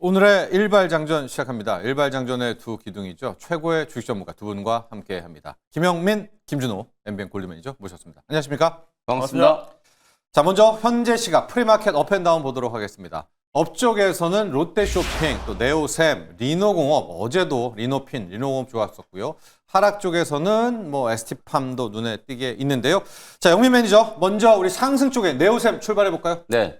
오늘의 일발장전 시작합니다. 일발장전의 두 기둥이죠. 최고의 주식 전문가 두 분과 함께합니다. 김영민, 김준호, MBN 골드매니저 모셨습니다. 안녕하십니까? 반갑습니다. 자, 먼저 현재 시각 프리마켓 업앤다운 보도록 하겠습니다. 업쪽에서는 롯데쇼핑, 또 네오셈, 리노공업, 어제도 리노핀, 리노공업 좋았었고요. 하락 쪽에서는 ST팜도 눈에 띄게 있는데요. 자, 영민 매니저, 먼저 우리 상승 쪽에 네오셈 출발해 볼까요? 네.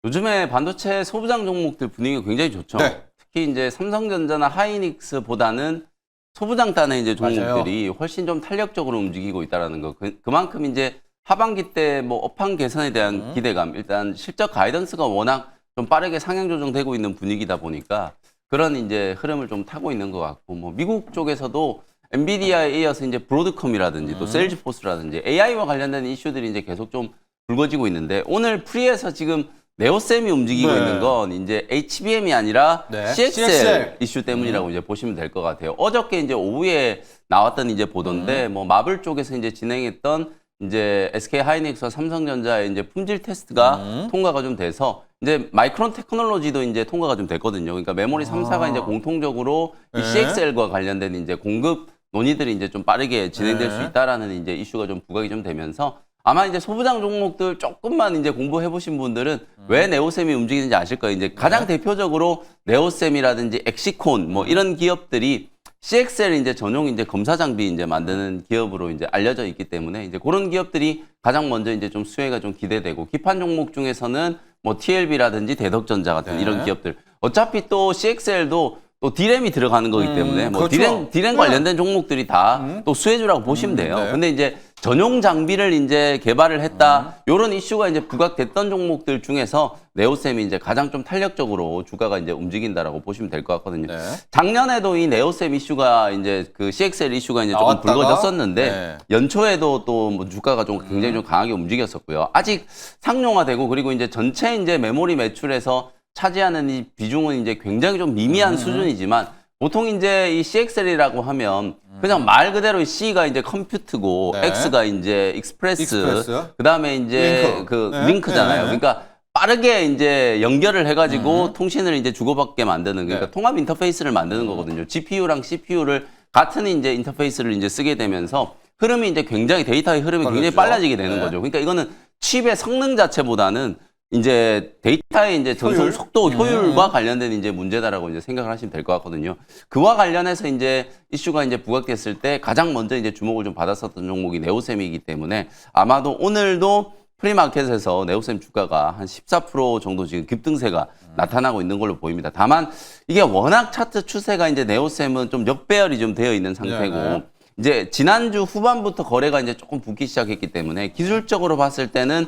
요즘에 반도체 소부장 종목들 분위기가 굉장히 좋죠. 네. 특히 이제 삼성전자나 하이닉스보다는 소부장단의 이제 종목들이 맞아요. 훨씬 좀 탄력적으로 움직이고 있다라는 거. 그만큼 이제 하반기 때 업황 개선에 대한 기대감, 일단 실적 가이던스가 워낙 좀 빠르게 상향 조정되고 있는 분위기다 보니까 그런 이제 흐름을 좀 타고 있는 것 같고, 미국 쪽에서도 엔비디아에 이어서 이제 브로드컴이라든지 또 세일즈포스라든지 AI와 관련된 이슈들이 이제 계속 좀 불거지고 있는데, 오늘 프리에서 지금 네오셈이 움직이고 있는 건 이제 HBM이 아니라 CXL 이슈 때문이라고 이제 보시면 될 것 같아요. 어저께 이제 오후에 나왔던 이제 보도인데, 마블 쪽에서 이제 진행했던 이제 SK 하이닉스와 삼성전자의 이제 품질 테스트가 통과가 좀 돼서 이제 마이크론 테크놀로지도 이제 통과가 좀 됐거든요. 그러니까 메모리 3사가 이제 공통적으로 이 CXL과 관련된 이제 공급 논의들이 이제 좀 빠르게 진행될 수 있다라는 이제 이슈가 좀 부각이 좀 되면서, 아마 이제 소부장 종목들 조금만 이제 공부해 보신 분들은 왜 네오셈이 움직이는지 아실 거예요. 이제 가장 대표적으로 네오셈이라든지 엑시콘 이런 기업들이 CXL 이제 전용 이제 검사 장비 이제 만드는 기업으로 이제 알려져 있기 때문에 이제 그런 기업들이 가장 먼저 이제 좀 수혜가 좀 기대되고, 기판 종목 중에서는 TLB라든지 대덕전자 같은 이런 기업들, 어차피 또 CXL도 또 디램이 들어가는 거기 때문에 그렇죠. 디램 관련된 종목들이 다 또 수혜주라고 보시면 돼요. 근데 이제 전용 장비를 이제 개발을 했다, 요런 이슈가 이제 부각됐던 종목들 중에서 네오셈이 이제 가장 좀 탄력적으로 주가가 이제 움직인다라고 보시면 될 것 같거든요. 네. 작년에도 이 네오셈 이슈가 이제 그 CXL 이슈가 이제 조금 불거졌었는데, 연초에도 또 주가가 좀 굉장히 좀 강하게 움직였었고요. 아직 상용화되고, 그리고 이제 전체 이제 메모리 매출에서 차지하는 이 비중은 이제 굉장히 좀 미미한 수준이지만, 보통 이제 이 CXL이라고 하면 그냥 말 그대로 C가 이제 컴퓨트고 X가 이제 익스프레스. 그다음에 이제 링크잖아요. 그러니까 빠르게 이제 연결을 해가지고 통신을 이제 주고받게 만드는, 그러니까 통합 인터페이스를 만드는 거거든요. GPU랑 CPU를 같은 이제 인터페이스를 이제 쓰게 되면서 흐름이 이제 굉장히, 데이터의 흐름이 굉장히 빨라지게 되는 거죠. 그러니까 이거는 칩의 성능 자체보다는 이제 데이터의 이제 전송 속도, 효율과 관련된 이제 문제다라고 이제 생각을 하시면 될 것 같거든요. 그와 관련해서 이제 이슈가 이제 부각됐을 때 가장 먼저 이제 주목을 좀 받았었던 종목이 네오셈이기 때문에, 아마도 오늘도 프리마켓에서 네오셈 주가가 한 14% 정도 지금 급등세가 나타나고 있는 걸로 보입니다. 다만 이게 워낙 차트 추세가 이제 네오셈은 좀 역배열이 좀 되어 있는 상태고, 이제 지난주 후반부터 거래가 이제 조금 붙기 시작했기 때문에 기술적으로 봤을 때는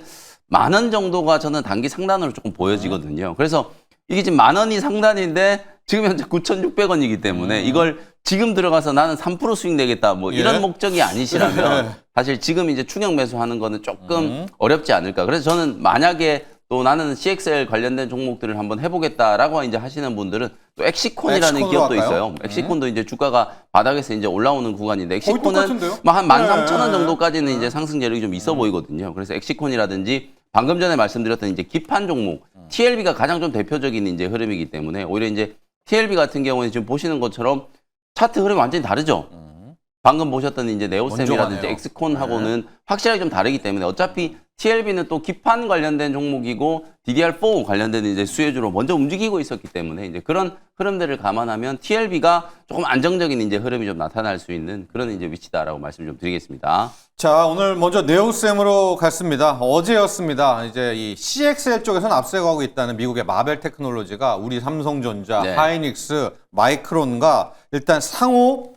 10,000원 정도가 저는 단기 상단으로 조금 보여지거든요. 그래서 이게 지금 10,000원이 상단인데 지금 현재 9,600원이기 때문에 이걸 지금 들어가서 나는 3% 수익 내겠다 이런 목적이 아니시라면 사실 지금 이제 충격 매수하는 거는 조금 어렵지 않을까. 그래서 저는 만약에 또 나는 CXL 관련된 종목들을 한번 해보겠다라고 이제 하시는 분들은 또 엑시콘이라는 기업도 있어요. 엑시콘도 이제 주가가 바닥에서 이제 올라오는 구간인데, 엑시콘은 한 13,000원 정도까지는 이제 상승 재력이 좀 있어 보이거든요. 그래서 엑시콘이라든지 방금 전에 말씀드렸던 이제 기판 종목, TLB가 가장 좀 대표적인 이제 흐름이기 때문에, 오히려 이제 TLB 같은 경우는 지금 보시는 것처럼 차트 흐름이 완전히 다르죠. 방금 보셨던 이제 네오셈이라든지 엑스콘하고는 확실하게 좀 다르기 때문에, 어차피 TLB는 또 기판 관련된 종목이고 DDR4 관련된 이제 수혜주로 먼저 움직이고 있었기 때문에, 이제 그런 흐름들을 감안하면 TLB가 조금 안정적인 이제 흐름이 좀 나타날 수 있는 그런 이제 위치다라고 말씀 좀 드리겠습니다. 자, 오늘 먼저 네오셈으로 갔습니다. 어제였습니다. 이제 이 CXL 쪽에서는 앞서가고 있다는 미국의 마벨 테크놀로지가 우리 삼성전자, 하이닉스, 마이크론과 일단 상호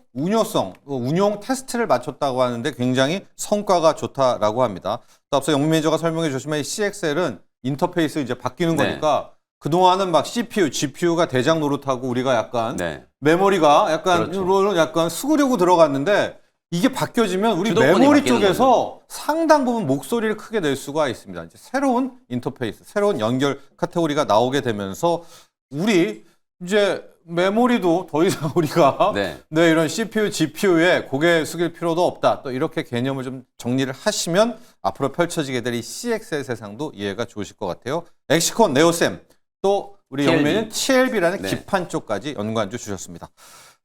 운용 테스트를 마쳤다고 하는데 굉장히 성과가 좋다라고 합니다. 또 앞서 영민 매니저가 설명해 주셨지만 이 CXL은 인터페이스 이제 바뀌는 거니까 그동안은 막 CPU, GPU가 대장 노릇하고 우리가 약간 메모리가 약간 수그려고 들어갔는데, 이게 바뀌어지면 우리 메모리 쪽에서 상당 부분 목소리를 크게 낼 수가 있습니다. 이제 새로운 인터페이스, 새로운 연결 카테고리가 나오게 되면서 우리 이제 메모리도 더 이상 우리가 이런 CPU, GPU에 고개 숙일 필요도 없다. 또 이렇게 개념을 좀 정리를 하시면 앞으로 펼쳐지게 될 이 CXL 세상도 이해가 좋으실 것 같아요. 엑시콘, 네오셈, 또 우리 TLB. 영매는 TLB라는 네. 기판 쪽까지 연관주 주셨습니다.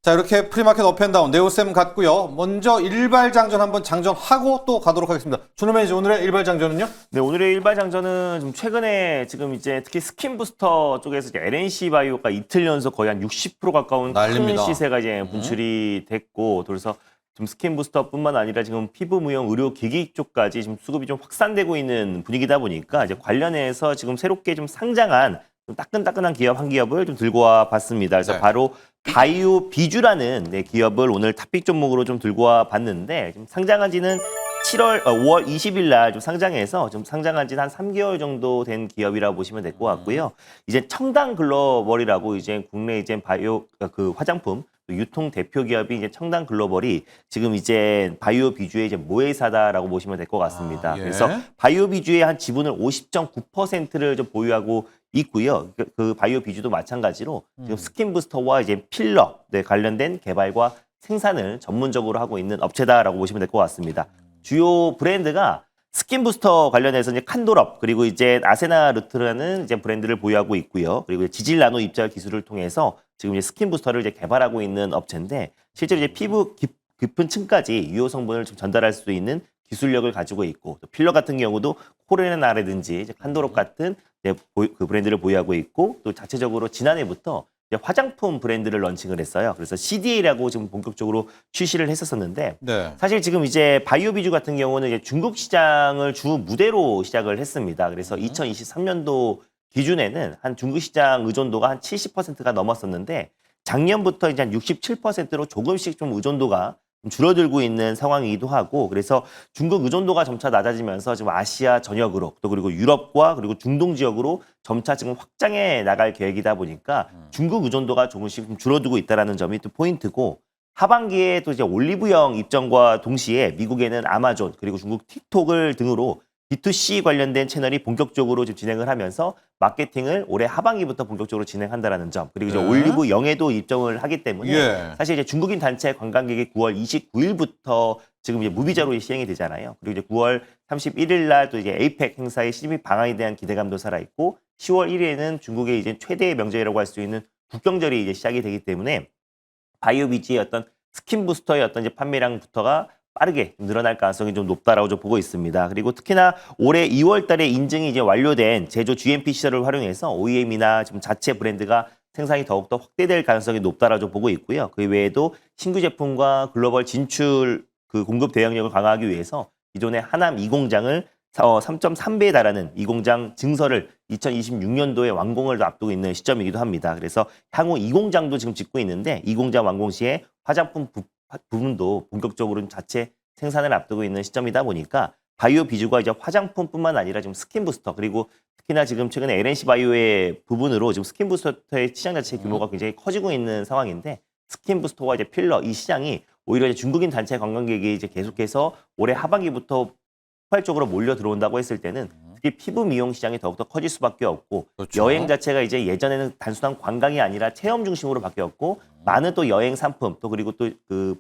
자, 이렇게 프리마켓 업앤다운 네오셈 갔고요. 먼저 일발장전 한번 장전하고 또 가도록 하겠습니다. 준호 매니저, 오늘의 일발장전은요? 네, 오늘의 일발장전은 좀 최근에 지금 이제 특히 스킨 부스터 쪽에서 이제 LNC 바이오가 이틀 연속 거의 한 60% 가까운 난립니다. 큰 시세가 이제 분출이 됐고, 그래서 좀 스킨 부스터뿐만 아니라 지금 피부 무용 의료 기기 쪽까지 지금 수급이 좀 확산되고 있는 분위기다 보니까 이제 관련해서 지금 새롭게 좀 상장한 좀 따끈따끈한 기업 한 기업을 좀 들고 와 봤습니다. 그래서 네. 바로 바이오 비주라는 네, 기업을 오늘 탑픽 종목으로 좀 들고 와 봤는데, 지금 상장한 지는 5월 20일 날 좀 상장해서 좀 상장한 지는 한 3개월 정도 된 기업이라고 보시면 될 것 같고요. 이제 청담 글로벌이라고 이제 국내 이제 바이오 그 화장품 유통 대표 기업이 이제 청담 글로벌이 지금 이제 바이오 비주의 이제 모회사다라고 보시면 될 것 같습니다. 예. 그래서 바이오 비주의 한 지분을 50.9%를 좀 보유하고 있고요. 그 바이오 비주도 마찬가지로 지금 스킨 부스터와 이제 필러 네, 관련된 개발과 생산을 전문적으로 하고 있는 업체다라고 보시면 될 것 같습니다. 주요 브랜드가 스킨 부스터 관련해서 이제 칸도럽 그리고 이제 아세나 루트라는 이제 브랜드를 보유하고 있고요. 그리고 지질 나노 입자 기술을 통해서 지금 이제 스킨 부스터를 이제 개발하고 있는 업체인데, 실제로 이제 피부 깊은 층까지 유효 성분을 좀 전달할 수 있는 기술력을 가지고 있고, 또 필러 같은 경우도 코레나라든지 이제 칸도롭 같은 이제 그 브랜드를 보유하고 있고, 또 자체적으로 지난해부터 이제 화장품 브랜드를 런칭을 했어요. 그래서 CDA라고 지금 본격적으로 출시를 했었는데, 네. 사실 지금 이제 바이오비주 같은 경우는 이제 중국 시장을 주 무대로 시작을 했습니다. 그래서 2023년도 기준에는 한 중국 시장 의존도가 한 70%가 넘었었는데, 작년부터 이제 한 67%로 조금씩 좀 의존도가 좀 줄어들고 있는 상황이기도 하고, 그래서 중국 의존도가 점차 낮아지면서 지금 아시아 전역으로 또 그리고 유럽과 그리고 중동 지역으로 점차 지금 확장해 나갈 계획이다 보니까 중국 의존도가 조금씩 좀 줄어들고 있다는 점이 또 포인트고, 하반기에 또 이제 올리브영 입점과 동시에 미국에는 아마존 그리고 중국 틱톡을 등으로 B2C 관련된 채널이 본격적으로 지금 진행을 하면서 마케팅을 올해 하반기부터 본격적으로 진행한다라는 점, 그리고 이제 네. 올리브영에도 입점을 하기 때문에 예. 사실 이제 중국인 단체 관광객이 9월 29일부터 지금 이제 무비자로 시행이 되잖아요. 그리고 이제 9월 31일 날 또 이제 에이펙 행사의 진입 방안에 대한 기대감도 살아 있고, 10월 1일에는 중국의 이제 최대의 명절이라고 할 수 있는 국경절이 이제 시작이 되기 때문에 바이오비지의 어떤 스킨 부스터의 어떤 이제 판매량부터가 빠르게 늘어날 가능성이 좀 높다라고 좀 보고 있습니다. 그리고 특히나 올해 2월 달에 인증이 이제 완료된 제조 GMP 시설을 활용해서 OEM이나 지금 자체 브랜드가 생산이 더욱더 확대될 가능성이 높다라고 좀 보고 있고요. 그 외에도 신규 제품과 글로벌 진출 그 공급 대응력을 강화하기 위해서 기존의 하남 2공장을 3.3배에 달하는 2공장 증설을 2026년도에 완공을 앞두고 있는 시점이기도 합니다. 그래서 향후 2공장도 지금 짓고 있는데, 2공장 완공 시에 화장품 부분도 본격적으로 자체 생산을 앞두고 있는 시점이다 보니까 바이오 비주가 이제 화장품뿐만 아니라 지금 스킨 부스터, 그리고 특히나 지금 최근에 LNC 바이오의 부분으로 지금 스킨 부스터의 시장 자체 규모가 굉장히 커지고 있는 상황인데, 스킨 부스터와 이제 필러 이 시장이 오히려 이제 중국인 단체 관광객이 이제 계속해서 올해 하반기부터 폭발적으로 몰려 들어온다고 했을 때는 특히 피부 미용 시장이 더욱더 커질 수밖에 없고, 그렇죠. 여행 자체가 이제 예전에는 단순한 관광이 아니라 체험 중심으로 바뀌었고, 많은 또 여행 상품 또 그리고 또 그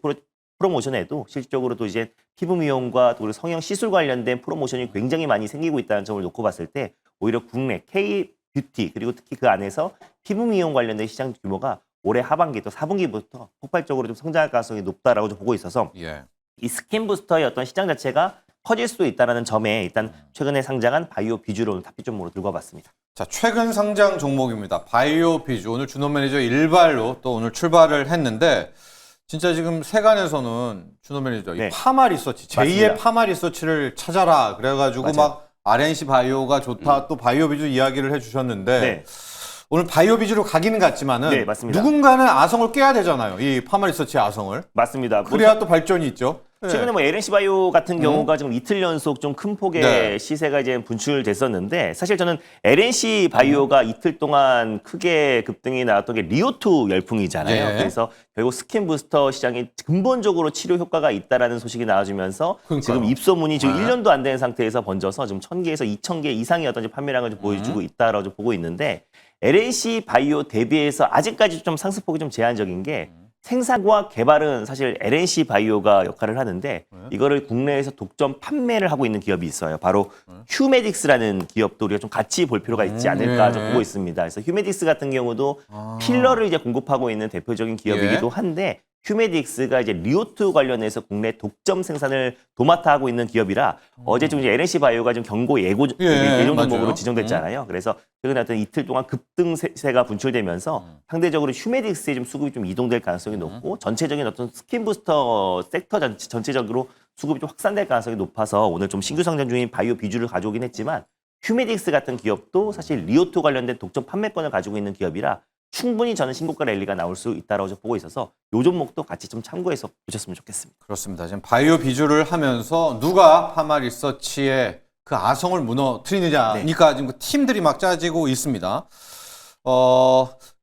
프로모션에도 실질적으로 또 이제 피부 미용과 또 성형 시술 관련된 프로모션이 굉장히 많이 생기고 있다는 점을 놓고 봤을 때, 오히려 국내 K 뷰티 그리고 특히 그 안에서 피부 미용 관련된 시장 규모가 올해 하반기 또 4분기부터 폭발적으로 좀 성장할 가능성이 높다라고 좀 보고 있어서, 예. 이 스킨 부스터의 어떤 시장 자체가 커질 수도 있다는 점에 일단 최근에 상장한 바이오 비주로 탑픽 종목으로 들고 와봤습니다. 자, 최근 상장 종목입니다. 바이오 비주. 오늘 준호 매니저 일발로 또 오늘 출발을 했는데, 진짜 지금 세간에서는 준호 매니저 네. 이 파마 리서치, 제2의 맞습니다. 파마 리서치를 찾아라. 그래가지고 맞아요. 막 RNC 바이오가 좋다. 또 바이오 비주 이야기를 해주셨는데, 네. 오늘 바이오 비주로 가기는 같지만은 네, 맞습니다. 누군가는 아성을 깨야 되잖아요. 이 파마 리서치의 아성을. 맞습니다. 그래야 또 발전이 있죠. 최근에 뭐 LNC 바이오 같은 경우가 지금 이틀 연속 좀 큰 폭의 네. 시세가 이제 분출됐었는데, 사실 저는 LNC 바이오가 이틀 동안 크게 급등이 나왔던 게 리오투 열풍이잖아요. 네. 그래서 결국 스킨 부스터 시장이 근본적으로 치료 효과가 있다라는 소식이 나와주면서 그러니까요. 지금 입소문이 지금 네. 1년도 안 된 상태에서 번져서 지금 1,000개에서 2,000개 이상의 어떤 판매량을 좀 보여주고 있다라고 보고 있는데, LNC 바이오 대비해서 아직까지 좀 상승폭이 좀 제한적인 게 생산과 개발은 사실 LNC 바이오가 역할을 하는데 이거를 국내에서 독점 판매를 하고 있는 기업이 있어요. 바로 휴메딕스라는 기업도 우리가 좀 같이 볼 필요가 있지 않을까 좀 보고 있습니다. 그래서 휴메딕스 같은 경우도 필러를 이제 공급하고 있는 대표적인 기업이기도 한데 휴메딕스가 이제 리오트 관련해서 국내 독점 생산을 도맡아 하고 있는 기업이라 어제 좀 이제 LNC 바이오가 좀 경고 예고 예정 종목으로 지정됐잖아요. 그래서 최근에 어떤 이틀 동안 급등세가 분출되면서 상대적으로 휴메딕스의 좀 수급이 좀 이동될 가능성이 높고 전체적인 어떤 스킨 부스터 섹터 전체적으로 수급이 좀 확산될 가능성이 높아서 오늘 좀 신규 상장 중인 바이오 비주를 가져오긴 했지만 휴메딕스 같은 기업도 사실 리오트 관련된 독점 판매권을 가지고 있는 기업이라 충분히 저는 신고가 랠리가 나올 수 있다고 보고 있어서 요 종목도 같이 좀 참고해서 보셨으면 좋겠습니다. 그렇습니다. 지금 바이오 비주를 하면서 누가 파마 리서치의 그 아성을 무너뜨리느냐니까 지금 그 팀들이 막 짜지고 있습니다.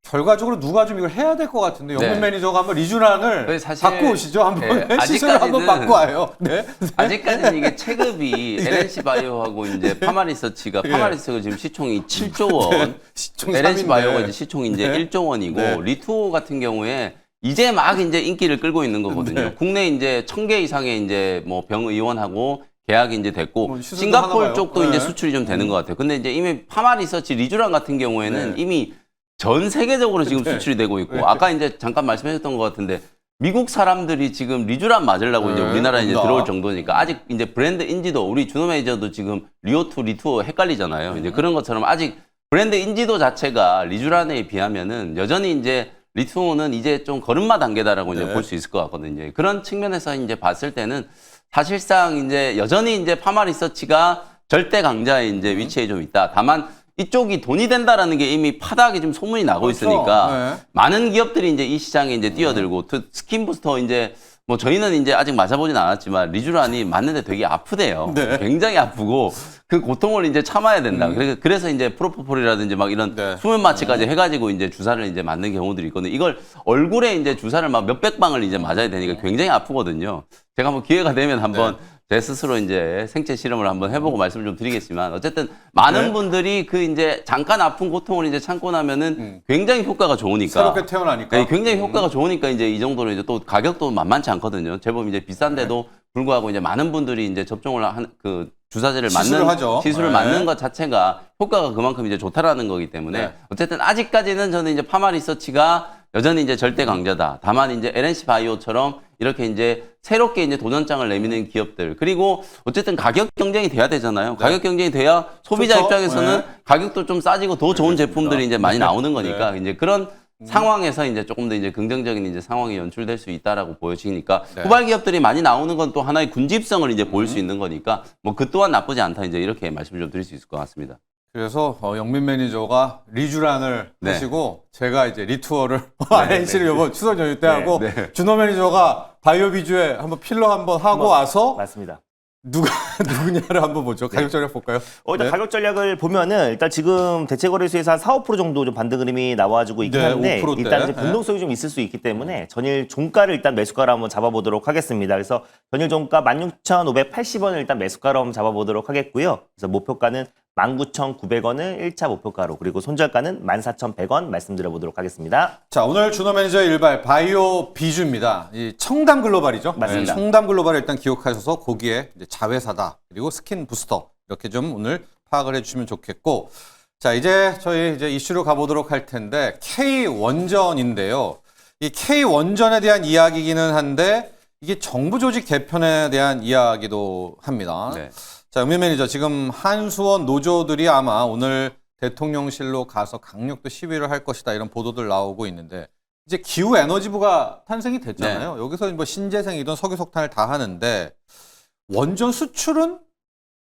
결과적으로 누가 좀 이걸 해야 될 것 같은데 영민 매니저가 한번 리주란을 바꿔 오시죠. 한번 시설을 한번 바꿔 와요. 네. 아직까지는 이게 체급이 LNC 바이오하고 이제 파마리서치가 파마리서치가 지금 시총이 7조 원, 시총 LNC 3인데. 바이오가 이제 시총이 이제 1조 원이고 리투오 같은 경우에 이제 막 이제 인기를 끌고 있는 거거든요. 국내 이제 1,000개 이상의 이제 뭐 병 의원하고 계약이 이제 됐고 뭐 싱가포르 쪽도 이제 수출이 좀 되는 것 같아요. 근데 이제 이미 파마리서치 리주란 같은 경우에는 이미 전 세계적으로 지금 수출이 되고 있고 아까 이제 잠깐 말씀하셨던 것 같은데 미국 사람들이 지금 리주란 맞으려고 이제 우리나라에 이제 들어올 정도니까 아직 이제 브랜드 인지도 우리 준호 매니저도 지금 리오투 리투어 헷갈리잖아요. 이제 그런 것처럼 아직 브랜드 인지도 자체가 리주란에 비하면은 여전히 이제 리투어는 이제 좀 걸음마 단계다라고 이제 볼 수 있을 것 같거든요. 그런 측면에서 이제 봤을 때는 사실상 이제 여전히 이제 파마 리서치가 절대 강자의 이제 위치에 좀 있다. 다만 이쪽이 돈이 된다라는 게 이미 파닥이 좀 소문이 나고 있으니까 많은 기업들이 이제 이 시장에 이제 뛰어들고 스킨 부스터 이제 뭐 저희는 이제 아직 맞아보진 않았지만 리주란이 맞는데 되게 아프대요. 굉장히 아프고 그 고통을 이제 참아야 된다. 그래서 이제 프로포폴이라든지 막 이런 수면 마취까지 해가지고 이제 주사를 이제 맞는 경우들이 있거든요. 이걸 얼굴에 이제 주사를 막 몇백 방을 이제 맞아야 되니까 굉장히 아프거든요. 제가 한번 기회가 되면 한번 제 스스로 이제 생체 실험을 한번 해보고 말씀을 좀 드리겠지만 어쨌든 많은 분들이 그 이제 잠깐 아픈 고통을 이제 참고 나면은 굉장히 효과가 좋으니까 새롭게 태어나니까 굉장히 효과가 좋으니까 이제 이 정도로 이제 또 가격도 만만치 않거든요. 제법 이제 비싼데도 불구하고 이제 많은 분들이 이제 접종을 한 그 주사제를 맞는 시술을 맞는 것 자체가 효과가 그만큼 이제 좋다라는 거기 때문에 어쨌든 아직까지는 저는 이제 파마 리서치가 여전히 이제 절대 강자다. 다만 이제 LNC 바이오처럼 이렇게 이제 새롭게 이제 도전장을 내미는 기업들 그리고 어쨌든 가격 경쟁이 돼야 되잖아요. 가격 경쟁이 돼야 소비자 입장에서는 가격도 좀 싸지고 더 좋은 제품들이 이제 많이 나오는 거니까 이제 그런 상황에서 이제 조금 더 이제 긍정적인 이제 상황이 연출될 수 있다라고 보여지니까 후발 기업들이 많이 나오는 건 또 하나의 군집성을 이제 보일 수 있는 거니까 뭐 그 또한 나쁘지 않다 이제 이렇게 말씀을 좀 드릴 수 있을 것 같습니다. 그래서 영민 매니저가 리주란을 하시고 제가 이제 리투어를 RNC를 이번 추석 연휴 때 하고 준호 매니저가 바이오 비주에 한번 필러 한번 하고 와서 맞습니다. 누구냐를 한번 보죠. 가격 전략 볼까요? 일단 가격 전략을 보면은 일단 지금 대체 거래소에서 한 4, 5% 정도 좀 반등 그림이 나와주고 있긴 한데 5%대. 일단 이제 변동성이 좀 있을 수 있기 때문에 전일 종가를 일단 매수가로 한번 잡아보도록 하겠습니다. 그래서 전일 종가 16,580원을 일단 매수가로 한번 잡아보도록 하겠고요. 그래서 목표가는 19,900원을 1차 목표가로 그리고 손절가는 14,100원 말씀드려보도록 하겠습니다. 자, 오늘 준호 매니저의 일발 바이오 비주입니다. 이 청담 글로벌이죠. 맞습니다. 청담 글로벌을 일단 기억하셔서 거기에 이제 자회사다 그리고 스킨 부스터 이렇게 좀 오늘 파악을 해주시면 좋겠고 자 이제 저희 이제 이슈로 가보도록 할 텐데 K 원전인데요. 이 K 원전에 대한 이야기이기는 한데 이게 정부 조직 개편에 대한 이야기도 합니다. 자, 영민 매니저, 지금 한수원 노조들이 아마 오늘 대통령실로 가서 강력도 시위를 할 것이다 이런 보도들 나오고 있는데 이제 기후에너지부가 탄생이 됐잖아요. 여기서 뭐 신재생이든 석유석탄을 다 하는데 원전 수출은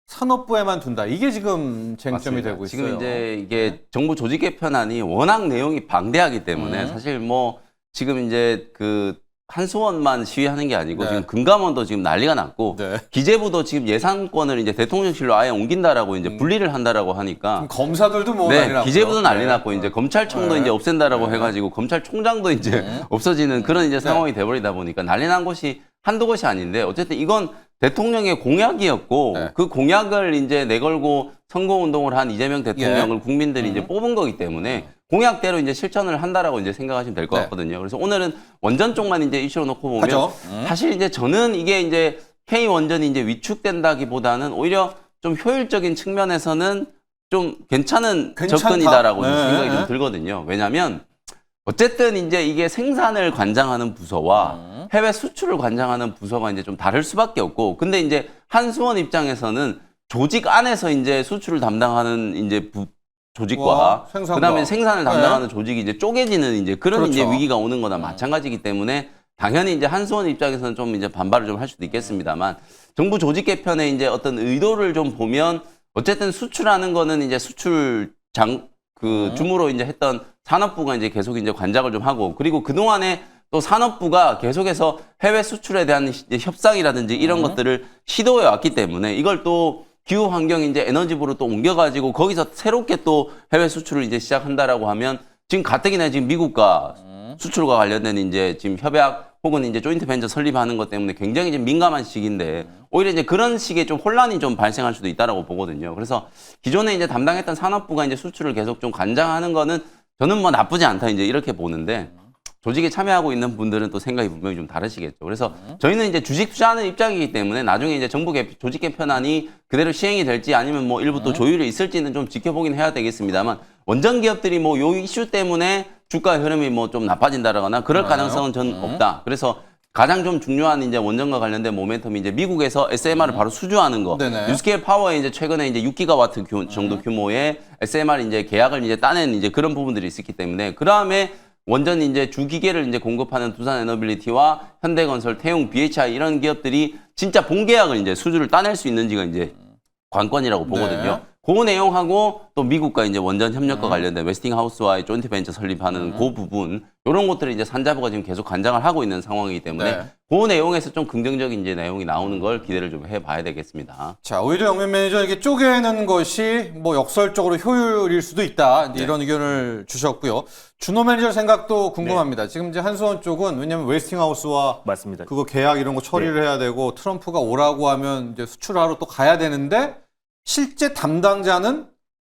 산업부에만 둔다. 이게 지금 쟁점이 맞습니다. 되고 있어요. 지금 이제 이게 정부 조직 개편안이 워낙 내용이 방대하기 때문에 사실 뭐 지금 이제 그 한수원만 시위하는 게 아니고 지금 금감원도 지금 난리가 났고 기재부도 지금 예산권을 이제 대통령실로 아예 옮긴다라고 이제 분리를 한다라고 하니까 검사들도 뭐 난리 났고 기재부도 난리 났고 이제 검찰청도 이제 없앤다라고 해가지고 검찰총장도 이제 없어지는 그런 이제 상황이 돼버리다 보니까 난리 난 곳이 한두 곳이 아닌데 어쨌든 이건 대통령의 공약이었고 그 공약을 이제 내걸고 선거운동을 한 이재명 대통령을 국민들이 이제 뽑은 거기 때문에 공약대로 이제 실천을 한다라고 이제 생각하시면 될 것 네. 같거든요. 그래서 오늘은 원전 쪽만 이제 이슈로 놓고 보면 하죠. 사실 이제 저는 이게 이제 K 원전이 이제 위축된다기보다는 오히려 좀 효율적인 측면에서는 좀 괜찮은 괜찮다. 접근이다라고 네. 생각이 좀 들거든요. 왜냐하면 어쨌든 이제 이게 생산을 관장하는 부서와 해외 수출을 관장하는 부서가 이제 좀 다를 수밖에 없고, 근데 이제 한수원 입장에서는 조직 안에서 이제 수출을 담당하는 이제 조직과 생산과. 그다음에 생산을 담당하는 네. 조직이 이제 쪼개지는 이제 그런 그렇죠. 이제 위기가 오는 거나 마찬가지이기 때문에 당연히 이제 한수원 입장에서는 좀 이제 반발을 좀 할 수도 있겠습니다만, 정부 조직 개편의 이제 어떤 의도를 좀 보면 어쨌든 수출하는 거는 이제 수출 주무로 이제 했던 산업부가 이제 계속 이제 관장을 좀 하고, 그리고 그동안에 또 산업부가 계속해서 해외 수출에 대한 이제 협상이라든지 이런 것들을 시도해 왔기 때문에 이걸 또 기후 환경 이제 에너지부로 또 옮겨가지고 거기서 새롭게 또 해외 수출을 이제 시작한다라고 하면 지금 가뜩이나 지금 미국과 수출과 관련된 이제 지금 협약 혹은 이제 조인트 벤처 설립하는 것 때문에 굉장히 이제 민감한 시기인데 오히려 이제 그런 식의 좀 혼란이 좀 발생할 수도 있다라고 보거든요. 그래서 기존에 이제 담당했던 산업부가 이제 수출을 계속 좀 관장하는 거는 저는 뭐 나쁘지 않다 이제 이렇게 보는데, 조직에 참여하고 있는 분들은 또 생각이 분명히 좀 다르시겠죠. 그래서 저희는 이제 주식 투자하는 입장이기 때문에 나중에 이제 정부 조직 개편안이 그대로 시행이 될지 아니면 뭐 일부 또 조율이 있을지는 좀 지켜보긴 해야 되겠습니다만, 원전 기업들이 뭐 요 이슈 때문에 주가 흐름이 뭐 좀 나빠진다거나 그럴 가능성은 저는 없다. 그래서 가장 좀 중요한 이제 원전과 관련된 모멘텀이 이제 미국에서 SMR을 바로 수주하는 거. 네네. 뉴스케일 파워에 이제 최근에 이제 6기가와트 정도 규모의 SMR 이제 계약을 이제 따낸 이제 그런 부분들이 있었기 때문에, 그 다음에 원전 이제 주기계를 이제 공급하는 두산 에너빌리티와 현대건설, 태용, BHI 이런 기업들이 진짜 본계약을 이제 수주를 따낼 수 있는지가 이제 관건이라고 보거든요. 네. 그 내용하고 또 미국과 이제 원전 협력과 관련된 웨스팅하우스와의 조인트 벤처 설립하는 그 부분, 이런 것들을 이제 산자부가 지금 계속 관장을 하고 있는 상황이기 때문에 네. 그 내용에서 좀 긍정적인 이제 내용이 나오는 걸 기대를 좀 해봐야 되겠습니다. 자, 오히려 영면 매니저 이게 쪼개는 것이 뭐 역설적으로 효율일 수도 있다. 이제 이런 의견을 주셨고요. 준호 매니저 생각도 궁금합니다. 지금 이제 한수원 쪽은 왜냐면 웨스팅하우스와 맞습니다. 그거 계약 이런 거 처리를 해야 되고 트럼프가 오라고 하면 이제 수출하러 또 가야 되는데 실제 담당자는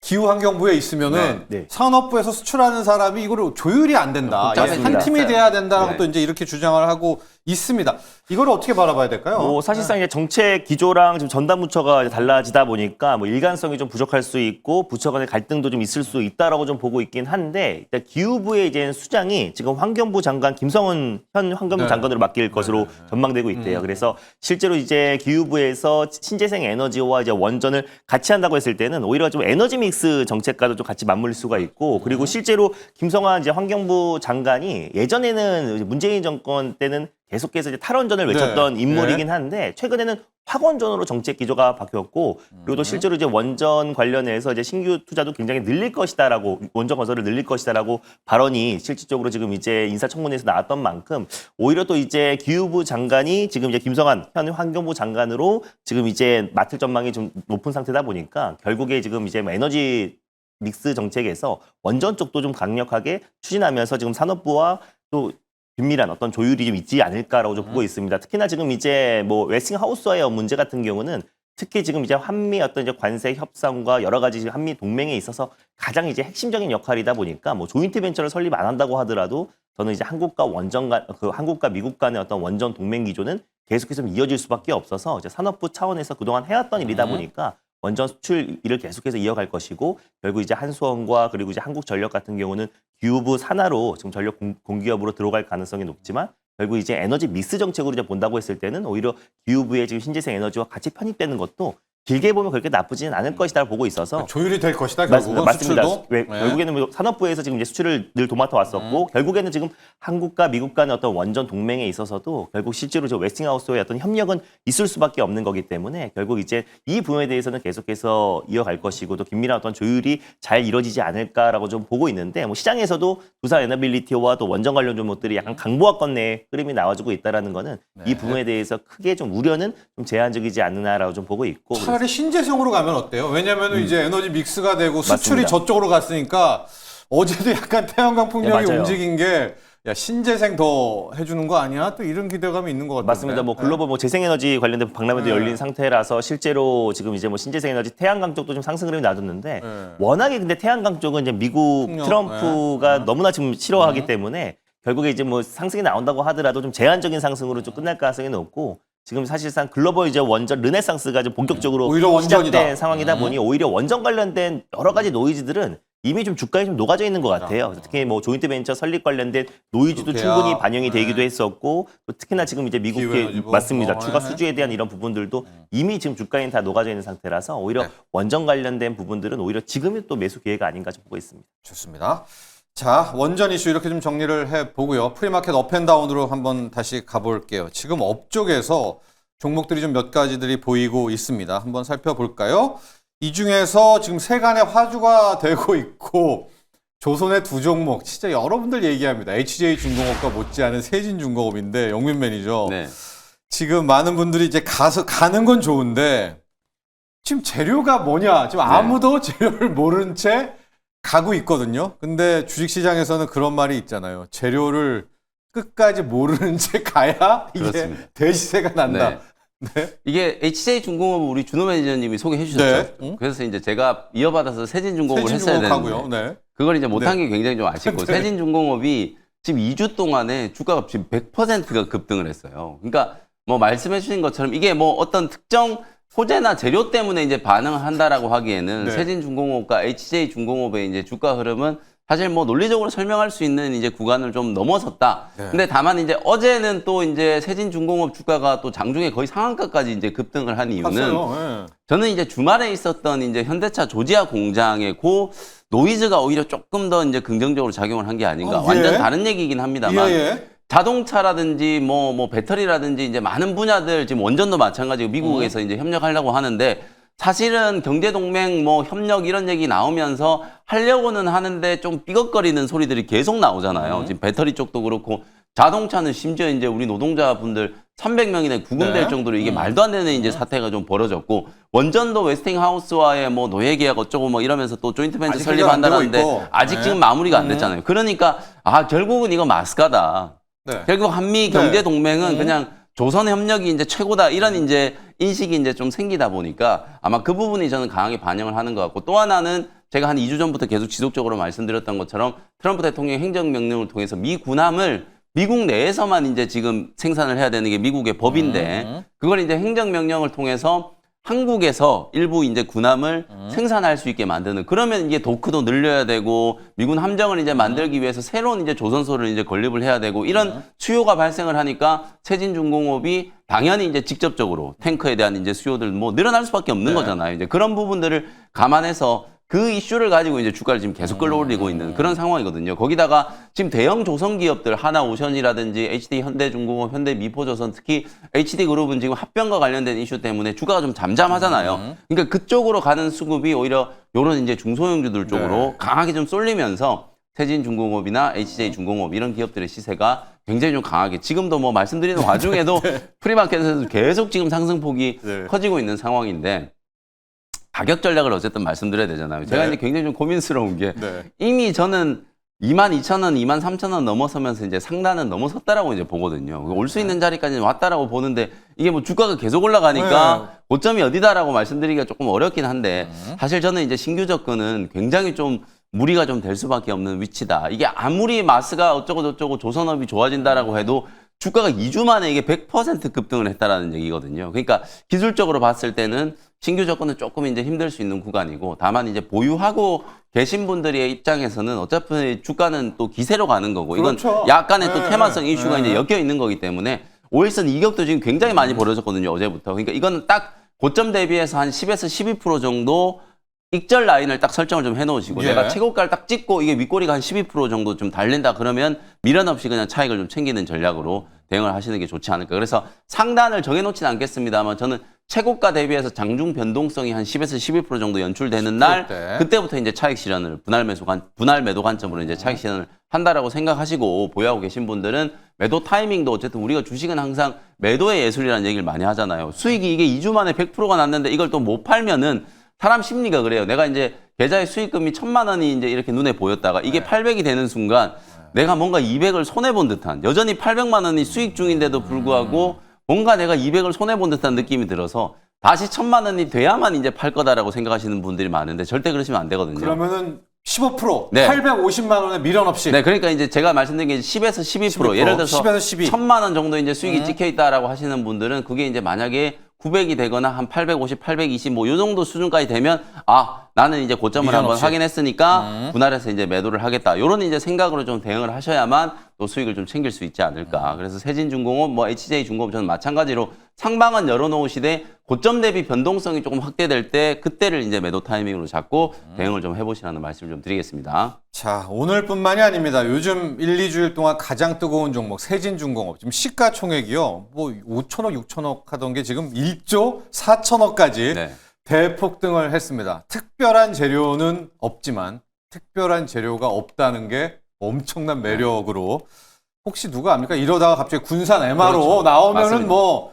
기후환경부에 있으면은 네. 산업부에서 수출하는 사람이 이거를 조율이 안 된다. 이게 복잡합니다. 한 팀이 돼야 된다라고 네. 또 이제 이렇게 주장을 하고 있습니다. 이걸 어떻게 바라봐야 될까요? 뭐 사실상 이제 정책 기조랑 지금 전담 부처가 이제 달라지다 보니까 뭐 일관성이 좀 부족할 수 있고 부처 간의 갈등도 좀 있을 수 있다라고 좀 보고 있긴 한데, 일단 기후부의 이제 수장이 지금 환경부 장관 김성은 현 환경부 네. 장관으로 맡길 것으로 전망되고 있대요. 그래서 실제로 이제 기후부에서 신재생 에너지와 이제 원전을 같이 한다고 했을 때는 오히려 좀 에너지 믹스 정책과도 좀 같이 맞물릴 수가 있고, 그리고 실제로 김성환 이제 환경부 장관이 예전에는 문재인 정권 때는 계속해서 이제 탈원전을 외쳤던 네. 인물이긴 한데 최근에는 확원전으로 정책 기조가 바뀌었고, 그리고 또 실제로 이제 원전 관련해서 이제 신규 투자도 굉장히 늘릴 것이다라고, 원전 건설을 늘릴 것이다라고 발언이 실질적으로 지금 이제 인사청문회에서 나왔던 만큼 오히려 또 이제 기후부 장관이 지금 이제 김성환 현 환경부 장관으로 지금 이제 맡을 전망이 좀 높은 상태다 보니까 결국에 지금 이제 뭐 에너지 믹스 정책에서 원전 쪽도 좀 강력하게 추진하면서 지금 산업부와 또 긴밀한 어떤 조율이 좀 있지 않을까라고 좀 보고 있습니다. 특히나 지금 이제 뭐 웨스팅하우스와의 문제 같은 경우는 특히 지금 이제 한미 어떤 이제 관세 협상과 여러 가지 지금 한미 동맹에 있어서 가장 이제 핵심적인 역할이다 보니까 뭐 조인트 벤처를 설립 안 한다고 하더라도 저는 이제 한국과 한국과 미국 간의 어떤 원전 동맹 기조는 계속해서 이어질 수밖에 없어서 이제 산업부 차원에서 그동안 해왔던 일이다 보니까 원전 수출 일을 계속해서 이어갈 것이고, 결국 이제 한수원과 그리고 이제 한국전력 같은 경우는 기후부 산하로 지금 전력 공기업으로 들어갈 가능성이 높지만, 결국 이제 에너지 믹스 정책으로 이제 본다고 했을 때는 오히려 기후부의 지금 신재생 에너지와 같이 편입되는 것도 길게 보면 그렇게 나쁘지는 않을 것이다 보고 있어서 조율이 될 것이다. 결국은 맞습니다. 수출도. 네. 결국에는 뭐 산업부에서 지금 이제 수출을 늘 도맡아 왔었고, 결국에는 지금 한국과 미국 간의 어떤 원전 동맹에 있어서도 결국 실제로 저 웨스팅하우스의 어떤 협력은 있을 수밖에 없는 거기 때문에 결국 이제 이 부분에 대해서는 계속해서 이어갈 것이고 또 긴밀한 어떤 조율이 잘 이루어지지 않을까라고 좀 보고 있는데, 뭐 시장에서도 두산 에너빌리티와 또 원전 관련 종목들이 약간 강보합권 내에 흐름이 나와주고 있다라는 거는 이 부분에 대해서 크게 좀 우려는 좀 제한적이지 않나라고 좀 보고 있고. 차라리 신재생으로 가면 어때요? 왜냐하면 이제 에너지 믹스가 되고 수출이 맞습니다. 저쪽으로 갔으니까 어제도 약간 태양광 풍력이 맞아요. 움직인 게 야, 신재생 더 해주는 거 아니야? 또 이런 기대감이 있는 것 같아요. 맞습니다. 뭐 글로벌 뭐 재생에너지 관련된 박람회도 네. 열린 상태라서 실제로 지금 이제 뭐 신재생에너지 태양광 쪽도 좀 상승 흐름이 나뒀는데 네. 워낙에 근데 태양광 쪽은 이제 미국 풍력, 트럼프가 너무나 지금 싫어하기 때문에 결국에 이제 뭐 상승이 나온다고 하더라도 좀 제한적인 상승으로 좀 끝날 가능성이 높고 지금 사실상 글로벌 이제 원전 르네상스가 좀 본격적으로 오히려 원전이다. 시작된 상황이다 보니 오히려 원전 관련된 여러 가지 노이즈들은 이미 좀 주가에 좀 녹아져 있는 것 같아요. 그래서 특히 뭐 조인트 벤처 설립 관련된 노이즈도 그렇게요. 충분히 반영이 네. 되기도 했었고 또 특히나 지금 이제 미국의 기후에너지고. 맞습니다. 추가 네. 수주에 대한 이런 부분들도 이미 지금 주가에 다 녹아져 있는 상태라서 오히려 네. 원전 관련된 부분들은 오히려 지금이 또 매수 기회가 아닌가 좀 보고 있습니다. 좋습니다. 자, 원전 이슈 이렇게 좀 정리를 해보고요. 프리마켓 업앤다운으로 한번 다시 가볼게요. 지금 업 쪽에서 종목들이 좀 몇 가지들이 보이고 있습니다. 한번 살펴볼까요? 이 중에서 지금 세간의 화두가 되고 있고 조선의 두 종목 진짜 여러분들 얘기합니다. HJ중공업과 못지않은 세진중공업인데 영민 매니저 네. 지금 많은 분들이 이제 가는 건 좋은데 지금 재료가 뭐냐 지금 아무도 재료를 모르는 채 가고 있거든요. 근데 주식시장에서는 그런 말이 있잖아요. 재료를 끝까지 모르는 채 가야 이게 그렇습니다. 대시세가 난다. 네. 이게 HJ중공업 우리 준호 매니저님이 소개해 주셨죠. 네. 그래서 이제 제가 이어받아서 세진중공업을 했어야 세진중공업하고요. 되는데 네. 그걸 이제 못한 게 굉장히 좀 아쉽고 네. 세진중공업이 지금 2주 동안에 주가가 지금 100%가 급등을 했어요. 그러니까 뭐 말씀해 주신 것처럼 이게 뭐 어떤 특정 소재나 재료 때문에 이제 반응을 한다라고 하기에는 네. 세진중공업과 HJ중공업의 이제 주가 흐름은 사실 뭐 논리적으로 설명할 수 있는 이제 구간을 좀 넘어섰다. 네. 근데 다만 이제 어제는 또 이제 세진중공업 주가가 또 장중에 거의 상한가까지 이제 급등을 한 이유는 갔어요. 네. 저는 이제 주말에 있었던 이제 현대차 조지아 공장의 고 노이즈가 오히려 조금 더 이제 긍정적으로 작용을 한 게 아닌가. 예. 완전 다른 얘기이긴 합니다만. 예. 자동차라든지 뭐 배터리라든지 이제 많은 분야들 지금 원전도 마찬가지고 미국에서 이제 협력하려고 하는데 사실은 경제동맹 뭐 협력 이런 얘기 나오면서 하려고는 하는데 좀 삐걱거리는 소리들이 계속 나오잖아요. 지금 배터리 쪽도 그렇고 자동차는 심지어 이제 우리 노동자분들 300명이나 구금될 네. 정도로 이게 말도 안 되는 이제 사태가 좀 벌어졌고 원전도 웨스팅하우스와의 뭐 노예 계약 어쩌고 뭐 이러면서 또 조인트 벤처 아직 설립한다는데 해결 안 되고 있고. 아직 네. 지금 마무리가 안 됐잖아요. 그러니까 결국은 이거 마스카다. 네. 결국 한미 경제 동맹은 그냥 조선 협력이 이제 최고다 이런 이제 인식이 이제 좀 생기다 보니까 아마 그 부분이 저는 강하게 반영을 하는 것 같고 또 하나는 제가 한 2주 전부터 계속 지속적으로 말씀드렸던 것처럼 트럼프 대통령의 행정명령을 통해서 미 군함을 미국 내에서만 이제 지금 생산을 해야 되는 게 미국의 법인데 그걸 이제 행정명령을 통해서 한국에서 일부 이제 군함을 생산할 수 있게 만드는 그러면 이제 도크도 늘려야 되고 미군 함정을 이제 만들기 위해서 새로운 이제 조선소를 이제 건립을 해야 되고 이런 수요가 발생을 하니까 세진중공업이 당연히 이제 직접적으로 탱크에 대한 이제 수요들 뭐 늘어날 수밖에 없는 거잖아요. 이제 그런 부분들을 감안해서 그 이슈를 가지고 이제 주가를 지금 계속 끌어올리고 있는 그런 상황이거든요. 거기다가 지금 대형 조선 기업들 하나오션이라든지 HD 현대중공업, 현대미포조선 특히 HD그룹은 지금 합병과 관련된 이슈 때문에 주가가 좀 잠잠하잖아요. 그러니까 그쪽으로 가는 수급이 오히려 요런 이제 중소형주들 쪽으로 강하게 좀 쏠리면서 세진중공업이나 HJ중공업 이런 기업들의 시세가 굉장히 좀 강하게 지금도 뭐 말씀드리는 와중에도 프리마켓에서 계속 지금 상승폭이 커지고 있는 상황인데 가격 전략을 어쨌든 말씀드려야 되잖아요. 제가 이제 굉장히 좀 고민스러운 게 이미 저는 22,000원, 23,000원 넘어서면서 이제 상단은 넘어섰다라고 이제 보거든요. 올 수 있는 자리까지는 왔다라고 보는데 이게 뭐 주가가 계속 올라가니까 고점이 어디다라고 말씀드리기가 조금 어렵긴 한데 사실 저는 이제 신규 접근은 굉장히 좀 무리가 좀 될 수밖에 없는 위치다. 이게 아무리 마스가 어쩌고 저쩌고 조선업이 좋아진다라고 해도 주가가 2주 만에 이게 100% 급등을 했다라는 얘기거든요. 그러니까 기술적으로 봤을 때는 신규 접근은 조금 이제 힘들 수 있는 구간이고 다만 이제 보유하고 계신 분들의 입장에서는 어차피 주가는 또 기세로 가는 거고 이건 약간의 또 테마성 이슈가 이제 엮여 있는 거기 때문에 5일선 이격도 지금 굉장히 많이 벌어졌거든요. 어제부터. 그러니까 이거는 딱 고점 대비해서 한 10에서 12% 정도 익절 라인을 딱 설정을 좀 해놓으시고 내가 최고가를 딱 찍고 이게 윗꼬리가 한 12% 정도 좀 달린다 그러면 미련 없이 그냥 차익을 좀 챙기는 전략으로 대응을 하시는 게 좋지 않을까. 그래서 상단을 정해놓지는 않겠습니다만 저는 최고가 대비해서 장중 변동성이 한 10에서 12% 정도 연출되는 날 그때부터 이제 차익 실현을 분할 매도 관점으로 이제 차익 실현을 한다라고 생각하시고 보유하고 계신 분들은 매도 타이밍도 어쨌든 우리가 주식은 항상 매도의 예술이라는 얘기를 많이 하잖아요. 수익이 이게 2주 만에 100%가 났는데 이걸 또 못 팔면은 사람 심리가 그래요. 내가 이제 계좌의 수익금이 1,000만 원이 이제 이렇게 눈에 보였다가 이게 800이 되는 순간 내가 뭔가 200을 손해본 듯한, 여전히 800만 원이 수익 중인데도 불구하고 뭔가 내가 200을 손해본 듯한 느낌이 들어서 다시 1,000만 원이 돼야만 이제 팔 거다라고 생각하시는 분들이 많은데 절대 그러시면 안 되거든요. 그러면은 15%, 네. 850만 원의 미련 없이. 네, 그러니까 이제 제가 말씀드린 게 10에서 12%, 예를 들어서 10에서 12. 1,000만 원 정도 이제 수익이 찍혀 있다라고 하시는 분들은 그게 이제 만약에 900이 되거나 한 850, 820 뭐 요 정도 수준까지 되면 아, 나는 이제 고점을 미련 한번 없이. 확인했으니까 분할해서 이제 매도를 하겠다. 요런 이제 생각으로 좀 대응을 하셔야만 또 수익을 좀 챙길 수 있지 않을까. 그래서 세진중공업, 뭐 HJ중공업 저는 마찬가지로 상방은 열어놓으시되 고점 대비 변동성이 조금 확대될 때 그때를 이제 매도 타이밍으로 잡고 대응을 좀 해보시라는 말씀을 좀 드리겠습니다. 자, 오늘뿐만이 아닙니다. 요즘 1, 2주일 동안 가장 뜨거운 종목 세진중공업. 지금 시가총액이요. 뭐 5천억, 6천억 하던 게 지금 1조 4천억까지 네. 대폭등을 했습니다. 특별한 재료는 없지만 특별한 재료가 없다는 게 엄청난 매력으로 혹시 누가 압니까? 이러다가 갑자기 군산 MR로 그렇죠. 나오면은 맞습니다. 뭐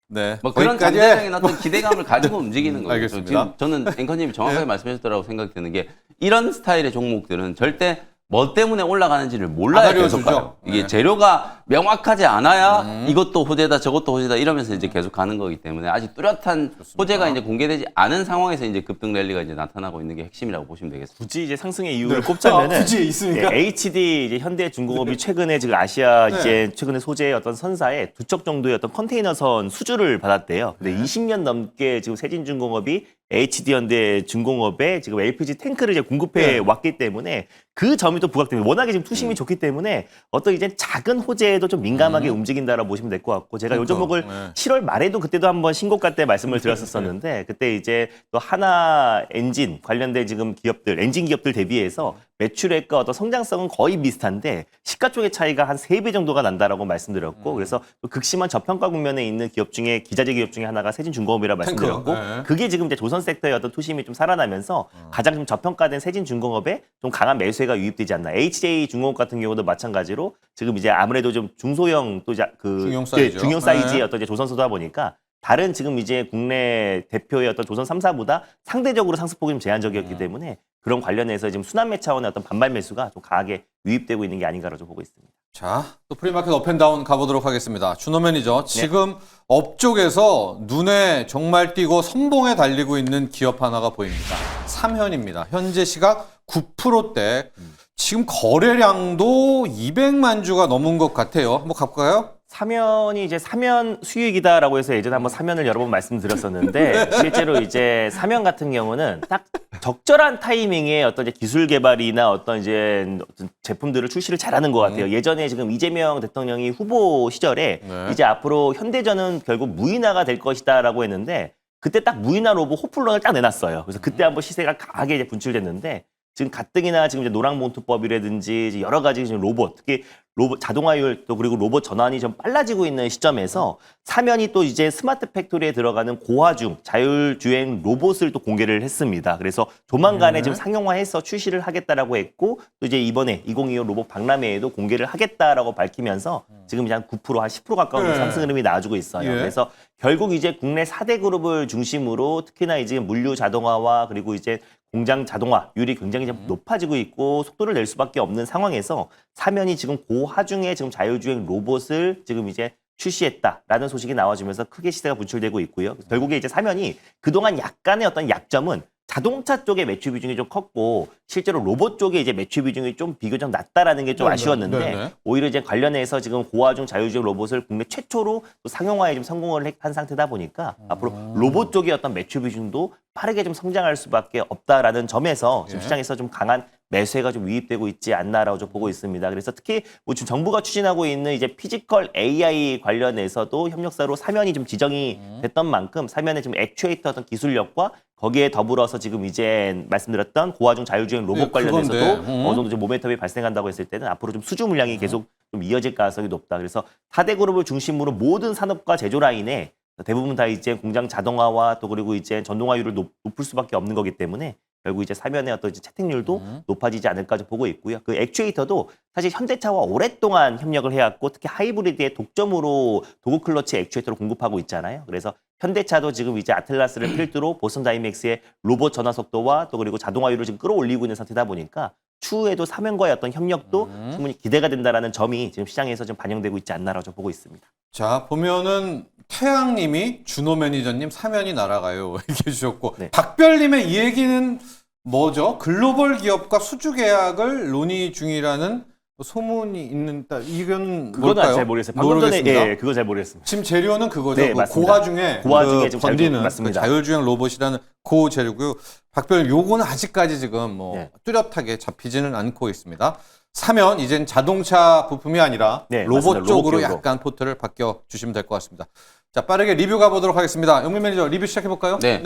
네. 뭐 그런 거기까지 잠재적인 어떤 기대감을 가지고 움직이는 거예요. 알겠습니다. 지금 저는 앵커님이 정확하게 말씀하셨더라고 생각이 드는 게 이런 스타일의 종목들은 절대 뭐 때문에 올라가는지를 몰라야 안 계속 알려주죠. 가요. 이게 네. 재료가 명확하지 않아야 이것도 호재다 저것도 호재다 이러면서 이제 계속 가는 거기 때문에 아직 뚜렷한 호재가 이제 공개되지 않은 상황에서 이제 급등 랠리가 이제 나타나고 있는 게 핵심이라고 보시면 되겠습니다. 굳이 이제 상승의 이유를 꼽자면은 굳이 있습니까? HD 이제 현대중공업이 최근에 지금 아시아 네. 이제 최근에 소재의 어떤 선사에 두 척 정도의 어떤 컨테이너선 수주를 받았대요. 근데 20년 넘게 지금 세진중공업이 HD 현대중공업에 지금 LPG 탱크를 이제 공급해 왔기 때문에 그 점이 또 부각됩니다. 워낙에 지금 투심이 좋기 때문에 어떤 이제 작은 호재에도 좀 민감하게 움직인다라고 보시면 될 것 같고 제가 요 종목을 7월 말에도 그때도 한번 신고가 때 말씀을 드렸었었는데 그때 이제 또 하나 엔진 관련된 지금 기업들 엔진 기업들 대비해서 매출액과 어떤 성장성은 거의 비슷한데 시가총액 차이가 한 3배 정도가 난다라고 말씀드렸고 그래서 또 극심한 저평가 국면에 있는 기업 중에 기자재 기업 중에 하나가 세진중공업이라 말씀드렸고 네. 그게 지금 이제 조선 섹터의 어떤 투심이 좀 살아나면서 가장 좀 저평가된 세진중공업에 좀 강한 매수세가 유입되지 않나. HJ중공업 같은 경우도 마찬가지로 지금 이제 아무래도 좀 중소형 또 중형 사이즈죠. 중형 사이즈의 네. 어떤 이제 조선소다 보니까 다른 지금 이제 국내 대표의 어떤 조선 3사보다 상대적으로 상승폭이 좀 제한적이었기 때문에 그런 관련해서 지금 순환매 차원의 어떤 반발 매수가 좀 강하게 유입되고 있는 게 아닌가로 좀 보고 있습니다. 자, 또 프리마켓 업앤다운 가보도록 하겠습니다. 준호 매니저, 지금 업쪽에서 눈에 정말 띄고 선봉에 달리고 있는 기업 하나가 보입니다. 삼현입니다. 현재 시각 9%대. 지금 거래량도 200만 주가 넘은 것 같아요. 한번 가볼까요? 사면이 이제 사면 수익이다라고 해서 예전에 한번 사면을 여러 번 말씀드렸었는데 실제로 이제 사면 같은 경우는 딱 적절한 타이밍에 어떤 이제 기술 개발이나 어떤 이제 제품들을 출시를 잘하는 것 같아요. 예전에 지금 이재명 대통령이 후보 시절에 이제 앞으로 현대전은 결국 무인화가 될 것이다라고 했는데 그때 딱 무인화 로봇 호플런을 딱 내놨어요. 그래서 그때 한번 시세가 강하게 이제 분출됐는데 지금 가뜩이나 지금 이제 노랑봉투법이라든지 이제 여러 가지 지금 로봇, 특히 로봇 자동화율 또 그리고 로봇 전환이 좀 빨라지고 있는 시점에서 사면이 또 이제 스마트 팩토리에 들어가는 고화중 자율주행 로봇을 또 공개를 했습니다. 그래서 조만간에 지금 상용화해서 출시를 하겠다라고 했고 또 이제 이번에 2025 로봇 박람회에도 공개를 하겠다라고 밝히면서 지금 이제 한 9%, 한 10% 가까운 상승 흐름이 나와주고 있어요. 예. 그래서 결국 이제 국내 4대 그룹을 중심으로 특히나 이제 물류 자동화와 그리고 이제 공장 자동화율이 굉장히 좀 높아지고 있고 속도를 낼 수밖에 없는 상황에서 사면이 지금 고하중의 지금 자율주행 로봇을 지금 이제 출시했다라는 소식이 나와주면서 크게 시세가 분출되고 있고요. 결국에 이제 사면이 그동안 약간의 어떤 약점은 자동차 쪽의 매출 비중이 좀 컸고 실제로 로봇 쪽에 이제 매출 비중이 좀 비교적 낮다라는 게 좀 아쉬웠는데 네네. 오히려 이제 관련해서 지금 고화중 자율주행 로봇을 국내 최초로 또 상용화에 좀 성공을 한 상태다 보니까 앞으로 로봇 쪽의 어떤 매출 비중도 빠르게 좀 성장할 수밖에 없다라는 점에서 지금 시장에서 좀 강한 매수가 좀 유입되고 있지 않나라고 좀 보고 있습니다. 그래서 특히 뭐 지금 정부가 추진하고 있는 이제 피지컬 AI 관련해서도 협력사로 사면이 좀 지정이 됐던 만큼 사면의 지금 액추에이터 어떤 기술력과 거기에 더불어서 지금 이제 말씀드렸던 고화중 자율주행 로봇 네, 관련해서도 그건데. 어느 정도 좀 모멘텀이 발생한다고 했을 때는 앞으로 좀 수주 물량이 계속 좀 이어질 가능성이 높다. 그래서 4대 그룹을 중심으로 모든 산업과 제조 라인에 대부분 다 이제 공장 자동화와 또 그리고 이제 전동화율을 높을 수밖에 없는 거기 때문에 결국 이제 사면의 어떤 이제 채택률도 높아지지 않을까 좀 보고 있고요. 그 액추에이터도 사실 현대차와 오랫동안 협력을 해왔고 특히 하이브리드의 독점으로 도구 클러치 액추에이터를 공급하고 있잖아요. 그래서 현대차도 지금 이제 아틀라스를 필두로 보스턴 다이맥스의 로봇 전화 속도와 또 그리고 자동화율을 지금 끌어올리고 있는 상태다 보니까 추후에도 사면과의 어떤 협력도 충분히 기대가 된다라는 점이 지금 시장에서 좀 반영되고 있지 않나라고 좀 보고 있습니다. 자, 보면은 태양님이 준호 매니저님 사면이 날아가요 이렇게 해주셨고 네. 박별님의 이 얘기는 뭐죠? 글로벌 기업과 수주 계약을 논의 중이라는 소문이 있는 이건 그거는 뭘까요? 잘 모르겠어요. 방금 전에 모르겠습니다. 그거 잘 모르겠습니다. 지금 재료는 그거죠. 네, 그 맞습니다. 고화 중에 고화 중에 그 지금 번디는 맞습니다. 그 자율주행 로봇이라는 고 재료고요. 박별님 요거는 아직까지 지금 뭐 네. 뚜렷하게 잡히지는 않고 있습니다. 사면 이젠 자동차 부품이 아니라 네, 로봇 맞습니다. 쪽으로 로봇 약간 포트를 바뀌어 주시면 될 것 같습니다. 자, 빠르게 리뷰 가보도록 하겠습니다. 영민 매니저 리뷰 시작해 볼까요? 네.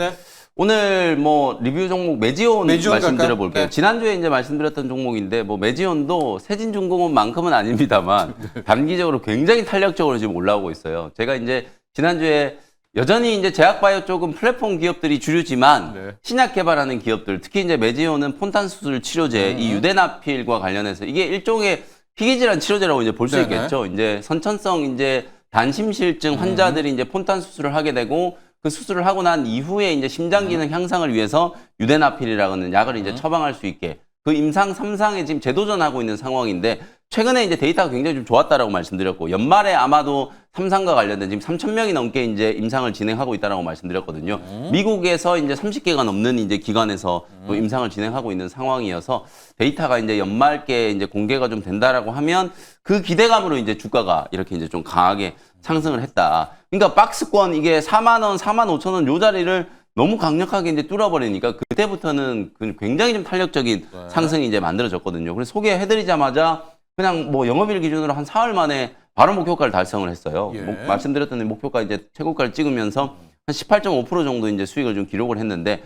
오늘 뭐 리뷰 종목 매지온 말씀드려 볼게요. 네. 지난주에 이제 말씀드렸던 종목인데 뭐 매지온도 세진중공업만큼은 아닙니다만 단기적으로 굉장히 탄력적으로 지금 올라오고 있어요. 제가 이제 지난주에 여전히 이제 제약바이오 쪽은 플랫폼 기업들이 주류지만 네. 신약 개발하는 기업들, 특히 이제 매지온은 폰탄 수술 치료제, 이 유데나필과 관련해서 이게 일종의 희귀질환 치료제라고 이제 볼 수 네네. 있겠죠. 이제 선천성 이제 단심실증 환자들이 이제 폰탄 수술을 하게 되고 그 수술을 하고 난 이후에 이제 심장 기능 향상을 위해서 유데나필이라는 약을 이제 처방할 수 있게 그 임상 3상에 지금 재도전하고 있는 상황인데 최근에 이제 데이터가 굉장히 좀 좋았다라고 말씀드렸고 연말에 아마도 3상과 관련된 지금 3,000명이 넘게 이제 임상을 진행하고 있다라고 말씀드렸거든요. 미국에서 이제 30개가 넘는 이제 기관에서 또 임상을 진행하고 있는 상황이어서 데이터가 이제 연말께 이제 공개가 좀 된다라고 하면 그 기대감으로 이제 주가가 이렇게 이제 좀 강하게 상승을 했다. 그러니까 박스권 이게 4만 원, 4만 5천 원 요 자리를 너무 강력하게 이제 뚫어버리니까 그때부터는 굉장히 좀 탄력적인 상승이 이제 만들어졌거든요. 그래서 소개해드리자마자 그냥 뭐 영업일 기준으로 한 사흘 만에 바로 목표가를 달성을 했어요. 예. 말씀드렸던 목표가 이제 최고가를 찍으면서 한 18.5% 정도 이제 수익을 좀 기록을 했는데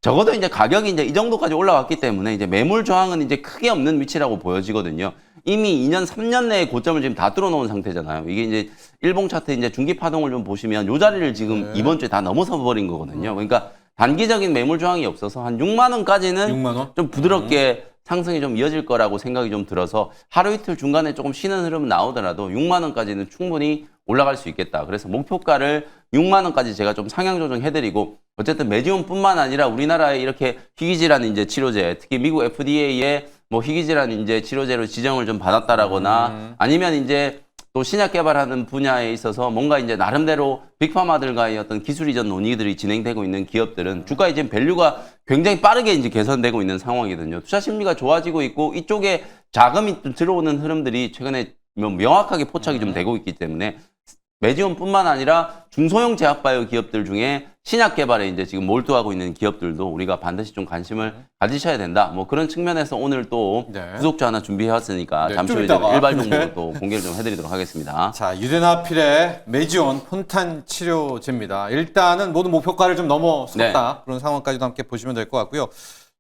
적어도 이제 가격이 이제 이 정도까지 올라왔기 때문에 이제 매물 저항은 이제 크게 없는 위치라고 보여지거든요. 이미 2년, 3년 내에 고점을 지금 다 뚫어놓은 상태잖아요. 이게 이제 일봉 차트 이제 중기 파동을 좀 보시면 요 자리를 지금 이번 주에 다 넘어서 버린 거거든요. 그러니까 단기적인 매물 저항이 없어서 한 6만 원까지는 6만 원? 좀 부드럽게 상승이 좀 이어질 거라고 생각이 좀 들어서 하루 이틀 중간에 조금 쉬는 흐름은 나오더라도 6만 원까지는 충분히 올라갈 수 있겠다. 그래서 목표가를 6만 원까지 제가 좀 상향 조정해드리고 어쨌든 매지온뿐만 아니라 우리나라에 이렇게 희귀질환 이제 치료제, 특히 미국 FDA에 뭐 희귀질환 이제 치료제로 지정을 좀 받았다라거나 아니면 이제 또 신약 개발하는 분야에 있어서 뭔가 이제 나름대로 빅파마들과의 어떤 기술 이전 논의들이 진행되고 있는 기업들은 주가의 지금 밸류가 굉장히 빠르게 이제 개선되고 있는 상황이거든요. 투자 심리가 좋아지고 있고 이쪽에 자금이 좀 들어오는 흐름들이 최근에 명확하게 포착이 좀 되고 있기 때문에 매지온뿐만 아니라 중소형 제약바이오 기업들 중에 신약 개발에 이제 지금 몰두하고 있는 기업들도 우리가 반드시 좀 관심을 가지셔야 된다. 뭐 그런 측면에서 오늘 또 네. 구독자 하나 준비해왔으니까 네, 잠시 좀 후에 이제 이따가. 일발 종목으로 네. 또 공개를 좀 해드리도록 하겠습니다. 자, 유데나필의 매지온 폰탄 치료제입니다. 일단은 모든 목표가를 좀 넘어섰다. 그런 상황까지도 함께 보시면 될 것 같고요.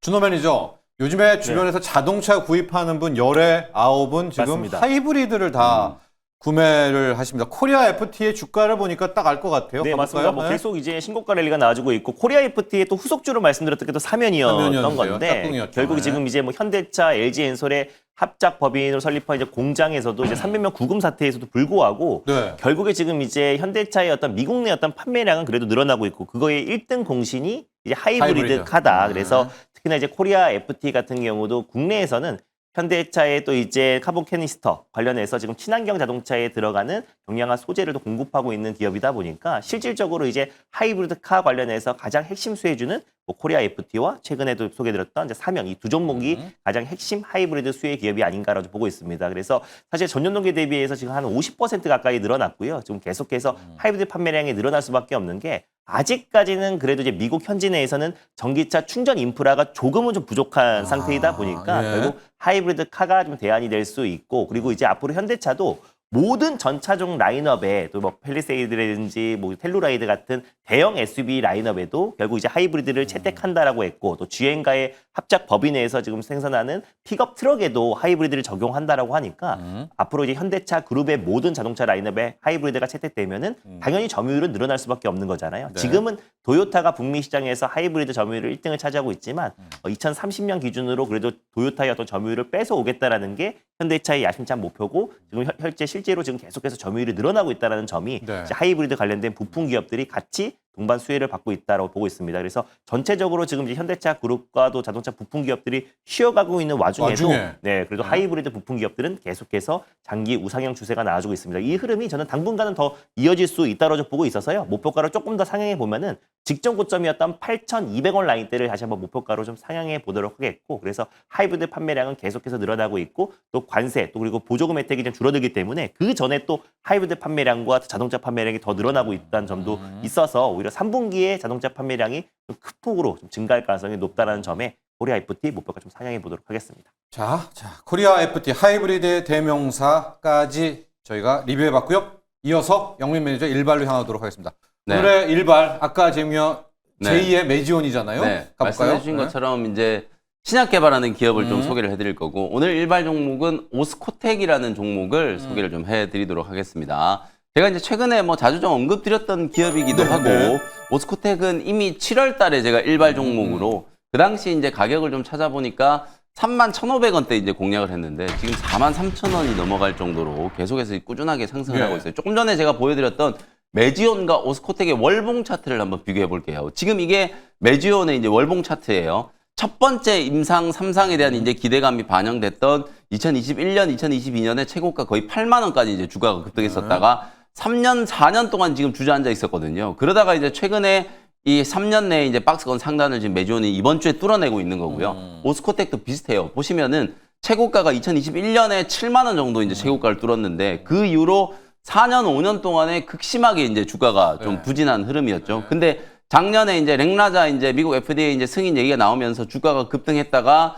준호 매니저, 요즘에 주변에서 자동차 구입하는 분 열에 9분 지금 맞습니다. 하이브리드를 다 구매를 하십니다. 코리아 FT의 주가를 보니까 딱 알 것 같아요. 네, 가볼까요? 맞습니다. 뭐 네. 계속 이제 신고가 랠리가 나와주고 있고 코리아 FT의 또 후속주로 말씀드렸던 게 또 사면이었던 사면이었는데요. 건데 짝꿍이었죠. 결국 네. 지금 이제 뭐 현대차, LG 엔솔의 합작 법인으로 설립한 이제 공장에서도 이제 300명 구금 사태에서도 불구하고 네. 결국에 지금 이제 현대차의 어떤 미국 내 어떤 판매량은 그래도 늘어나고 있고 그거의 1등 공신이 이제 하이브리드 하이브리드. 카다. 그래서 특히나 이제 코리아 FT 같은 경우도 국내에서는 현대차의 또 이제 카본 캐니스터 관련해서 지금 친환경 자동차에 들어가는 경량화 소재를 또 공급하고 있는 기업이다 보니까 실질적으로 이제 하이브리드 카 관련해서 가장 핵심 수혜주는 뭐 코리아 FT와 최근에도 소개드렸던 이제 사면 이 두 종목이 가장 핵심 하이브리드 수혜 기업이 아닌가라고 보고 있습니다. 그래서 사실 전년 동기 대비해서 지금 한 50% 가까이 늘어났고요. 지금 계속해서 하이브리드 판매량이 늘어날 수밖에 없는 게 아직까지는 그래도 이제 미국 현지 내에서는 전기차 충전 인프라가 조금은 좀 부족한 상태이다 보니까 예. 결국 하이브리드 카가 좀 대안이 될 수 있고 그리고 이제 앞으로 현대차도 모든 전차종 라인업에 또 뭐 펠리세이드라든지 뭐 텔루라이드 같은 대형 SUV 라인업에도 결국 이제 하이브리드를 채택한다라고 했고 또 GM과의 합작 법인 내에서 지금 생산하는 픽업 트럭에도 하이브리드를 적용한다라고 하니까 앞으로 이제 현대차 그룹의 모든 자동차 라인업에 하이브리드가 채택되면은 당연히 점유율은 늘어날 수밖에 없는 거잖아요. 네. 지금은 도요타가 북미 시장에서 하이브리드 점유율을 1등을 차지하고 있지만 2030년 기준으로 그래도 도요타의 어떤 점유율을 뺏어오겠다라는 게 현대차의 야심찬 목표고 지금 실제로 지금 계속해서 점유율이 늘어나고 있다는 점이 네. 이제 하이브리드 관련된 부품 기업들이 같이 동반 수혜를 받고 있다고 보고 있습니다. 그래서 전체적으로 지금 이제 현대차 그룹과도 자동차 부품 기업들이 쉬어가고 있는 와중에도 네, 그래도 하이브리드 부품 기업들은 계속해서 장기 우상향 추세가 나와주고 있습니다. 이 흐름이 저는 당분간은 더 이어질 수 있다고 보고 있어서요. 목표가를 조금 더 상향해 보면은 직전 고점이었던 8,200원 라인대를 다시 한번 목표가로 좀 상향해 보도록 하겠고, 그래서 하이브리드 판매량은 계속해서 늘어나고 있고, 또 관세 또 그리고 보조금 혜택이 좀 줄어들기 때문에 그 전에 또 하이브리드 판매량과 자동차 판매량이 더 늘어나고 있다는 점도 있어서 오히려 3분기에 자동차 판매량이 좀 큰 폭으로 좀 증가할 가능성이 높다는 점에 코리아 FT 목표가 좀 상향해 보도록 하겠습니다. 자, 코리아 FT 하이브리드의 대명사까지 저희가 리뷰해봤고요. 이어서 영민 매니저 일발로 향하도록 하겠습니다. 네. 오늘의 일발, 아까 재미와 네. 제2의 매지온이잖아요. 네. 가볼까요? 말씀해 주신 것처럼 이제 신약 개발하는 기업을 좀 소개를 해드릴 거고, 오늘 일발 종목은 오스코텍이라는 종목을 소개를 좀 해드리도록 하겠습니다. 제가 이제 최근에 뭐 자주 좀 언급드렸던 기업이기도 하고, 오스코텍은 이미 7월 달에 제가 일발 종목으로 그 당시 이제 가격을 좀 찾아보니까 31,500원대 이제 공략을 했는데 지금 43,000원이 넘어갈 정도로 계속해서 꾸준하게 상승을 하고 있어요. 조금 전에 제가 보여드렸던 매지온과 오스코텍의 월봉 차트를 한번 비교해 볼게요. 지금 이게 매지온의 이제 월봉 차트예요. 첫 번째 임상 3상에 대한 이제 기대감이 반영됐던 2021년, 2022년에 최고가 거의 8만 원까지 이제 주가가 급등했었다가 3년, 4년 동안 지금 주저앉아 있었거든요. 그러다가 이제 최근에 이 3년 내에 이제 박스권 상단을 지금 매지온이 이번 주에 뚫어내고 있는 거고요. 오스코텍도 비슷해요. 보시면은 최고가가 2021년에 7만 원 정도 이제 최고가를 뚫었는데 그 이후로 4년, 5년 동안에 극심하게 이제 주가가 좀 부진한 흐름이었죠. 근데 작년에 이제 렉라자 이제 미국 FDA 이제 승인 얘기가 나오면서 주가가 급등했다가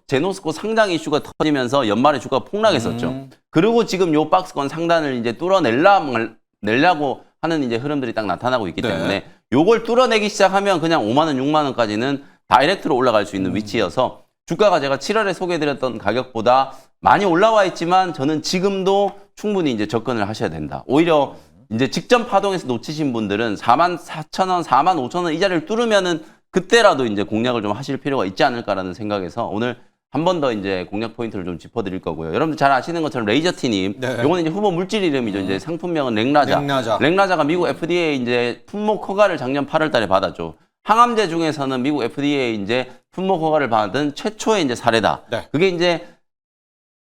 제노스코 상장 이슈가 터지면서 연말에 주가가 폭락했었죠. 그리고 지금 요 박스권 상단을 이제 뚫어내려고 하는 이제 흐름들이 딱 나타나고 있기 때문에 요걸 뚫어내기 시작하면 그냥 5만 원, 6만 원까지는 다이렉트로 올라갈 수 있는 위치여서 주가가 제가 7월에 소개해드렸던 가격보다 많이 올라와 있지만 저는 지금도 충분히 이제 접근을 하셔야 된다. 오히려 이제 직전 파동에서 놓치신 분들은 44,000원, 45,000원 이 자리를 뚫으면은 그때라도 이제 공략을 좀 하실 필요가 있지 않을까라는 생각에서 오늘 한 번 더 이제 공략 포인트를 좀 짚어드릴 거고요. 여러분들 잘 아시는 것처럼 레이저티님, 요거는 이제 후보 물질 이름이죠. 이제 상품명은 렉라자. 렉라자가 미국 FDA 이제 품목 허가를 작년 8월달에 받았죠. 항암제 중에서는 미국 FDA 이제 품목 허가를 받은 최초의 이제 사례다. 그게 이제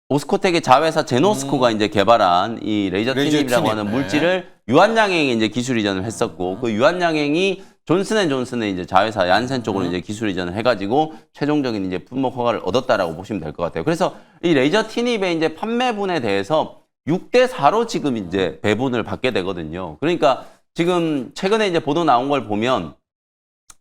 오스코텍의 자회사 제노스코가 이제 개발한 이 레이저티닙이라고 하는 물질을 유한양행에 이제 기술 이전을 했었고, 그 유한양행이 존슨앤존슨의 이제 자회사 얀센 쪽으로 이제 기술 이전을 해가지고 최종적인 이제 품목 허가를 얻었다라고 보시면 될 것 같아요. 그래서 이 레이저티닙의 이제 판매분에 대해서 6대 4로 지금 이제 배분을 받게 되거든요. 그러니까 지금 최근에 이제 보도 나온 걸 보면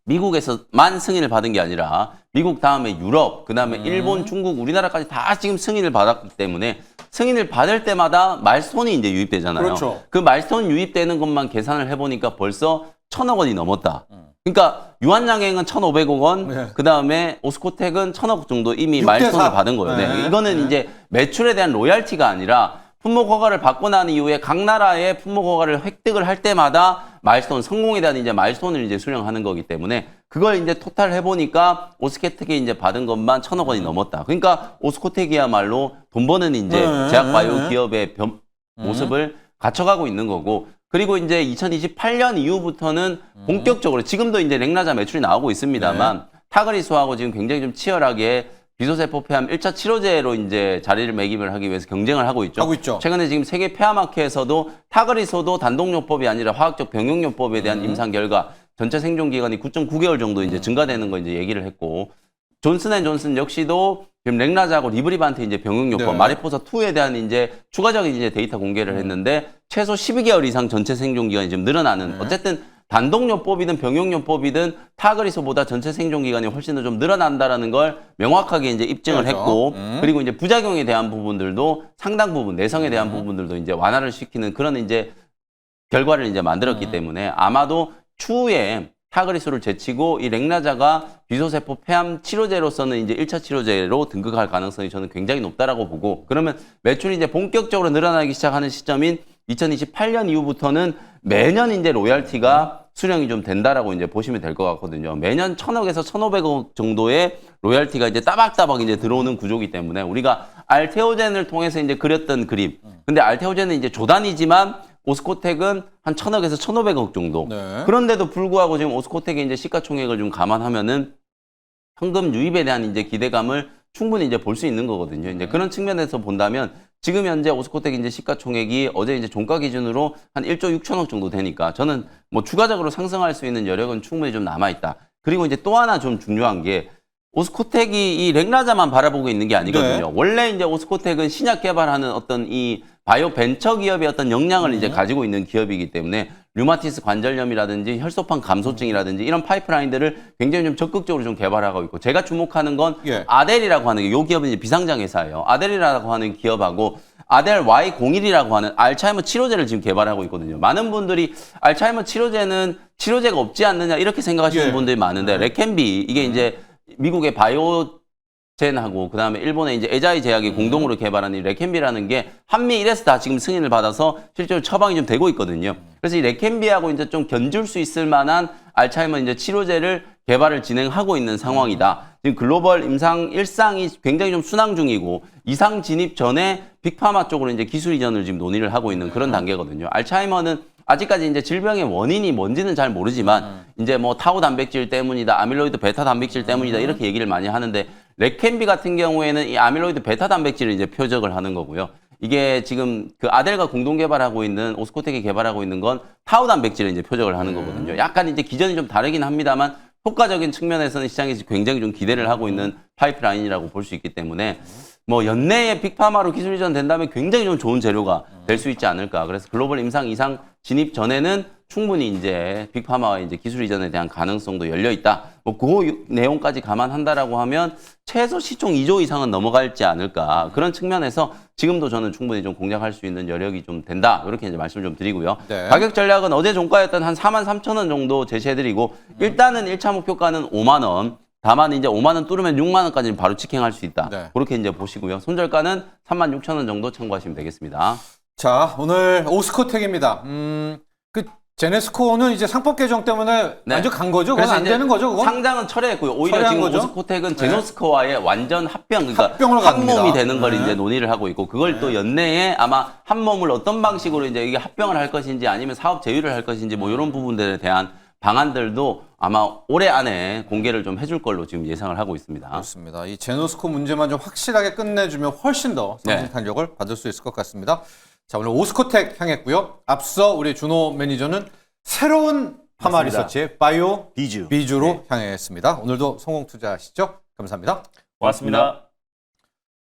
미국에서만 승인을 받은 게 아니라 미국 다음에 유럽, 그 다음에 일본, 중국, 우리나라까지 다 지금 승인을 받았기 때문에 승인을 받을 때마다 말손이 이제 유입되잖아요. 그렇죠. 그 말손 유입되는 것만 계산을 해보니까 벌써 1,000억 원이 넘었다. 그러니까 유한양행은 1,500억 원, 그 다음에 오스코텍은 1,000억 정도 이미 말손을 받은 거예요. 이거는 이제 매출에 대한 로얄티가 아니라 품목 허가를 받고 난 이후에 각 나라의 품목 허가를 획득을 할 때마다 마일스톤 성공에 대한 이제 마일스톤을 이제 수령하는 거기 때문에 그걸 이제 토탈 해보니까 오스코텍이 이제 받은 것만 1,000억 원이 넘었다. 그러니까 오스코텍이야말로 돈 버는 이제 제약바이오 기업의 모습을 갖춰가고 있는 거고, 그리고 이제 2028년 이후부터는 본격적으로 지금도 이제 렉라자 매출이 나오고 있습니다만 타그리소하고 지금 굉장히 좀 치열하게 비소세포 폐암 1차 치료제로 이제 자리를 매김을 하기 위해서 경쟁을 하고 있죠. 최근에 지금 세계 폐암학회에서도 타그리소도 단독요법이 아니라 화학적 병용요법에 대한 임상 결과 전체 생존 기간이 9.9개월 정도 이제 증가되는 거 이제 얘기를 했고, 존슨앤존슨 역시도 지금 렉라자하고 리브리반트 이제 병용요법 마리포사 2에 대한 이제 추가적인 이제 데이터 공개를 했는데 최소 12개월 이상 전체 생존 기간이 지금 늘어나는 어쨌든 단독요법이든 병용요법이든 타그리소보다 전체 생존 기간이 훨씬 더 좀 늘어난다라는 걸 명확하게 이제 입증을 했고, 그리고 이제 부작용에 대한 부분들도 상당 부분, 내성에 대한 부분들도 이제 완화를 시키는 그런 이제 결과를 이제 만들었기 때문에 아마도 추후에 타그리소를 제치고 이 렉라자가 비소세포 폐암 치료제로서는 이제 1차 치료제로 등극할 가능성이 저는 굉장히 높다라고 보고, 그러면 매출이 이제 본격적으로 늘어나기 시작하는 시점인 2028년 이후부터는 매년 이제 로얄티가 수령이 좀 된다라고 이제 보시면 될 것 같거든요. 매년 1,000억에서 1,500억 정도의 로얄티가 이제 따박따박 이제 들어오는 구조이기 때문에 우리가 알테오젠을 통해서 이제 그렸던 그림. 근데 알테오젠은 이제 조단이지만 오스코텍은 한 1,000억에서 1,500억 정도. 네. 그런데도 불구하고 지금 오스코텍의 이제 시가총액을 좀 감안하면은 현금 유입에 대한 이제 기대감을 충분히 이제 볼 수 있는 거거든요. 이제 그런 측면에서 본다면 지금 현재 오스코텍 이제 시가총액이 어제 이제 종가 기준으로 한 1조 6천억 정도 되니까 저는 뭐 추가적으로 상승할 수 있는 여력은 충분히 좀 남아 있다. 그리고 이제 또 하나 좀 중요한 게 오스코텍이 이 렉라자만 바라보고 있는 게 아니거든요. 네. 원래 이제 오스코텍은 신약 개발하는 어떤 이 바이오 벤처 기업의 어떤 역량을 이제 가지고 있는 기업이기 때문에 류마티스 관절염이라든지 혈소판 감소증이라든지 이런 파이프라인들을 굉장히 좀 적극적으로 좀 개발하고 있고 제가 주목하는 건 예. 아델이라고 하는 게 이 기업은 이제 비상장 회사예요. 아델이라고 하는 기업하고 아델 Y01이라고 하는 알츠하이머 치료제를 지금 개발하고 있거든요. 많은 분들이 알츠하이머 치료제는 치료제가 없지 않느냐 이렇게 생각하시는 예. 분들이 많은데 레켄비 이게 이제 미국의 바이오젠하고 그다음에 일본의 이제 에자이 제약이 공동으로 개발한 이 레켄비라는 게 한미 1에서 다 지금 승인을 받아서 실제로 처방이 좀 되고 있거든요. 그래서 이 레켄비하고 이제 좀 견줄 수 있을 만한 알츠하이머 이제 치료제를 개발을 진행하고 있는 상황이다. 지금 글로벌 임상 1상이 굉장히 좀 순항 중이고 2상 진입 전에 빅파마 쪽으로 이제 기술 이전을 지금 논의를 하고 있는 그런 단계거든요. 알츠하이머는 아직까지 이제 질병의 원인이 뭔지는 잘 모르지만 이제 뭐 타우 단백질 때문이다, 아밀로이드 베타 단백질 때문이다 이렇게 얘기를 많이 하는데 레켄비 같은 경우에는 이 아밀로이드 베타 단백질을 이제 표적을 하는 거고요. 이게 지금 그 아델과 공동 개발하고 있는 오스코텍이 개발하고 있는 건 타우 단백질을 이제 표적을 하는 거거든요. 약간 이제 기전이 좀 다르긴 합니다만 효과적인 측면에서는 시장에서 굉장히 좀 기대를 하고 있는 파이프라인이라고 볼 수 있기 때문에 뭐 연내에 빅파마로 기술 이전 된다면 굉장히 좀 좋은 재료가 될 수 있지 않을까. 그래서 글로벌 임상 2상 진입 전에는 충분히 이제 빅파마와 이제 기술 이전에 대한 가능성도 열려 있다. 뭐 그 내용까지 감안한다라고 하면 최소 시총 2조 이상은 넘어갈지 않을까. 그런 측면에서 지금도 저는 충분히 좀 공략할 수 있는 여력이 좀 된다. 이렇게 이제 말씀을 좀 드리고요. 네. 가격 전략은 어제 종가였던 한 43,000원 정도 제시해드리고 일단은 1차 목표가는 5만 원. 다만 이제 5만 원 뚫으면 6만 원까지 바로 직행할 수 있다. 네. 그렇게 이제 보시고요. 손절가는 36,000원 정도 참고하시면 되겠습니다. 자, 오늘 오스코텍입니다. 그 제네스코는 이제 상법 개정 때문에 네. 완전 간 거죠? 그건 그래서 안 이제 되는 거죠? 그건? 상장은 철회했고요. 오히려 철회한 지금 거죠? 오스코텍은 제노스코와의 완전 합병, 그러니까 합병을 한 갑니다. 몸이 되는 걸 네. 이제 논의를 하고 있고 그걸 또 연내에 아마 한 몸을 어떤 방식으로 이제 이게 합병을 할 것인지 아니면 사업 제휴를 할 것인지 뭐 이런 부분들에 대한 방안들도 아마 올해 안에 공개를 좀 해줄 걸로 지금 예상을 하고 있습니다. 그렇습니다. 이 제노스코 문제만 좀 확실하게 끝내주면 훨씬 더 상승 탄력을 받을 수 있을 것 같습니다. 자, 오늘 오스코텍 향했고요. 앞서 우리 준호 매니저는 새로운 파마 맞습니다. 리서치의 바이오 비주. 비주로 향했습니다. 오늘도 성공 투자하시죠. 감사합니다. 고맙습니다.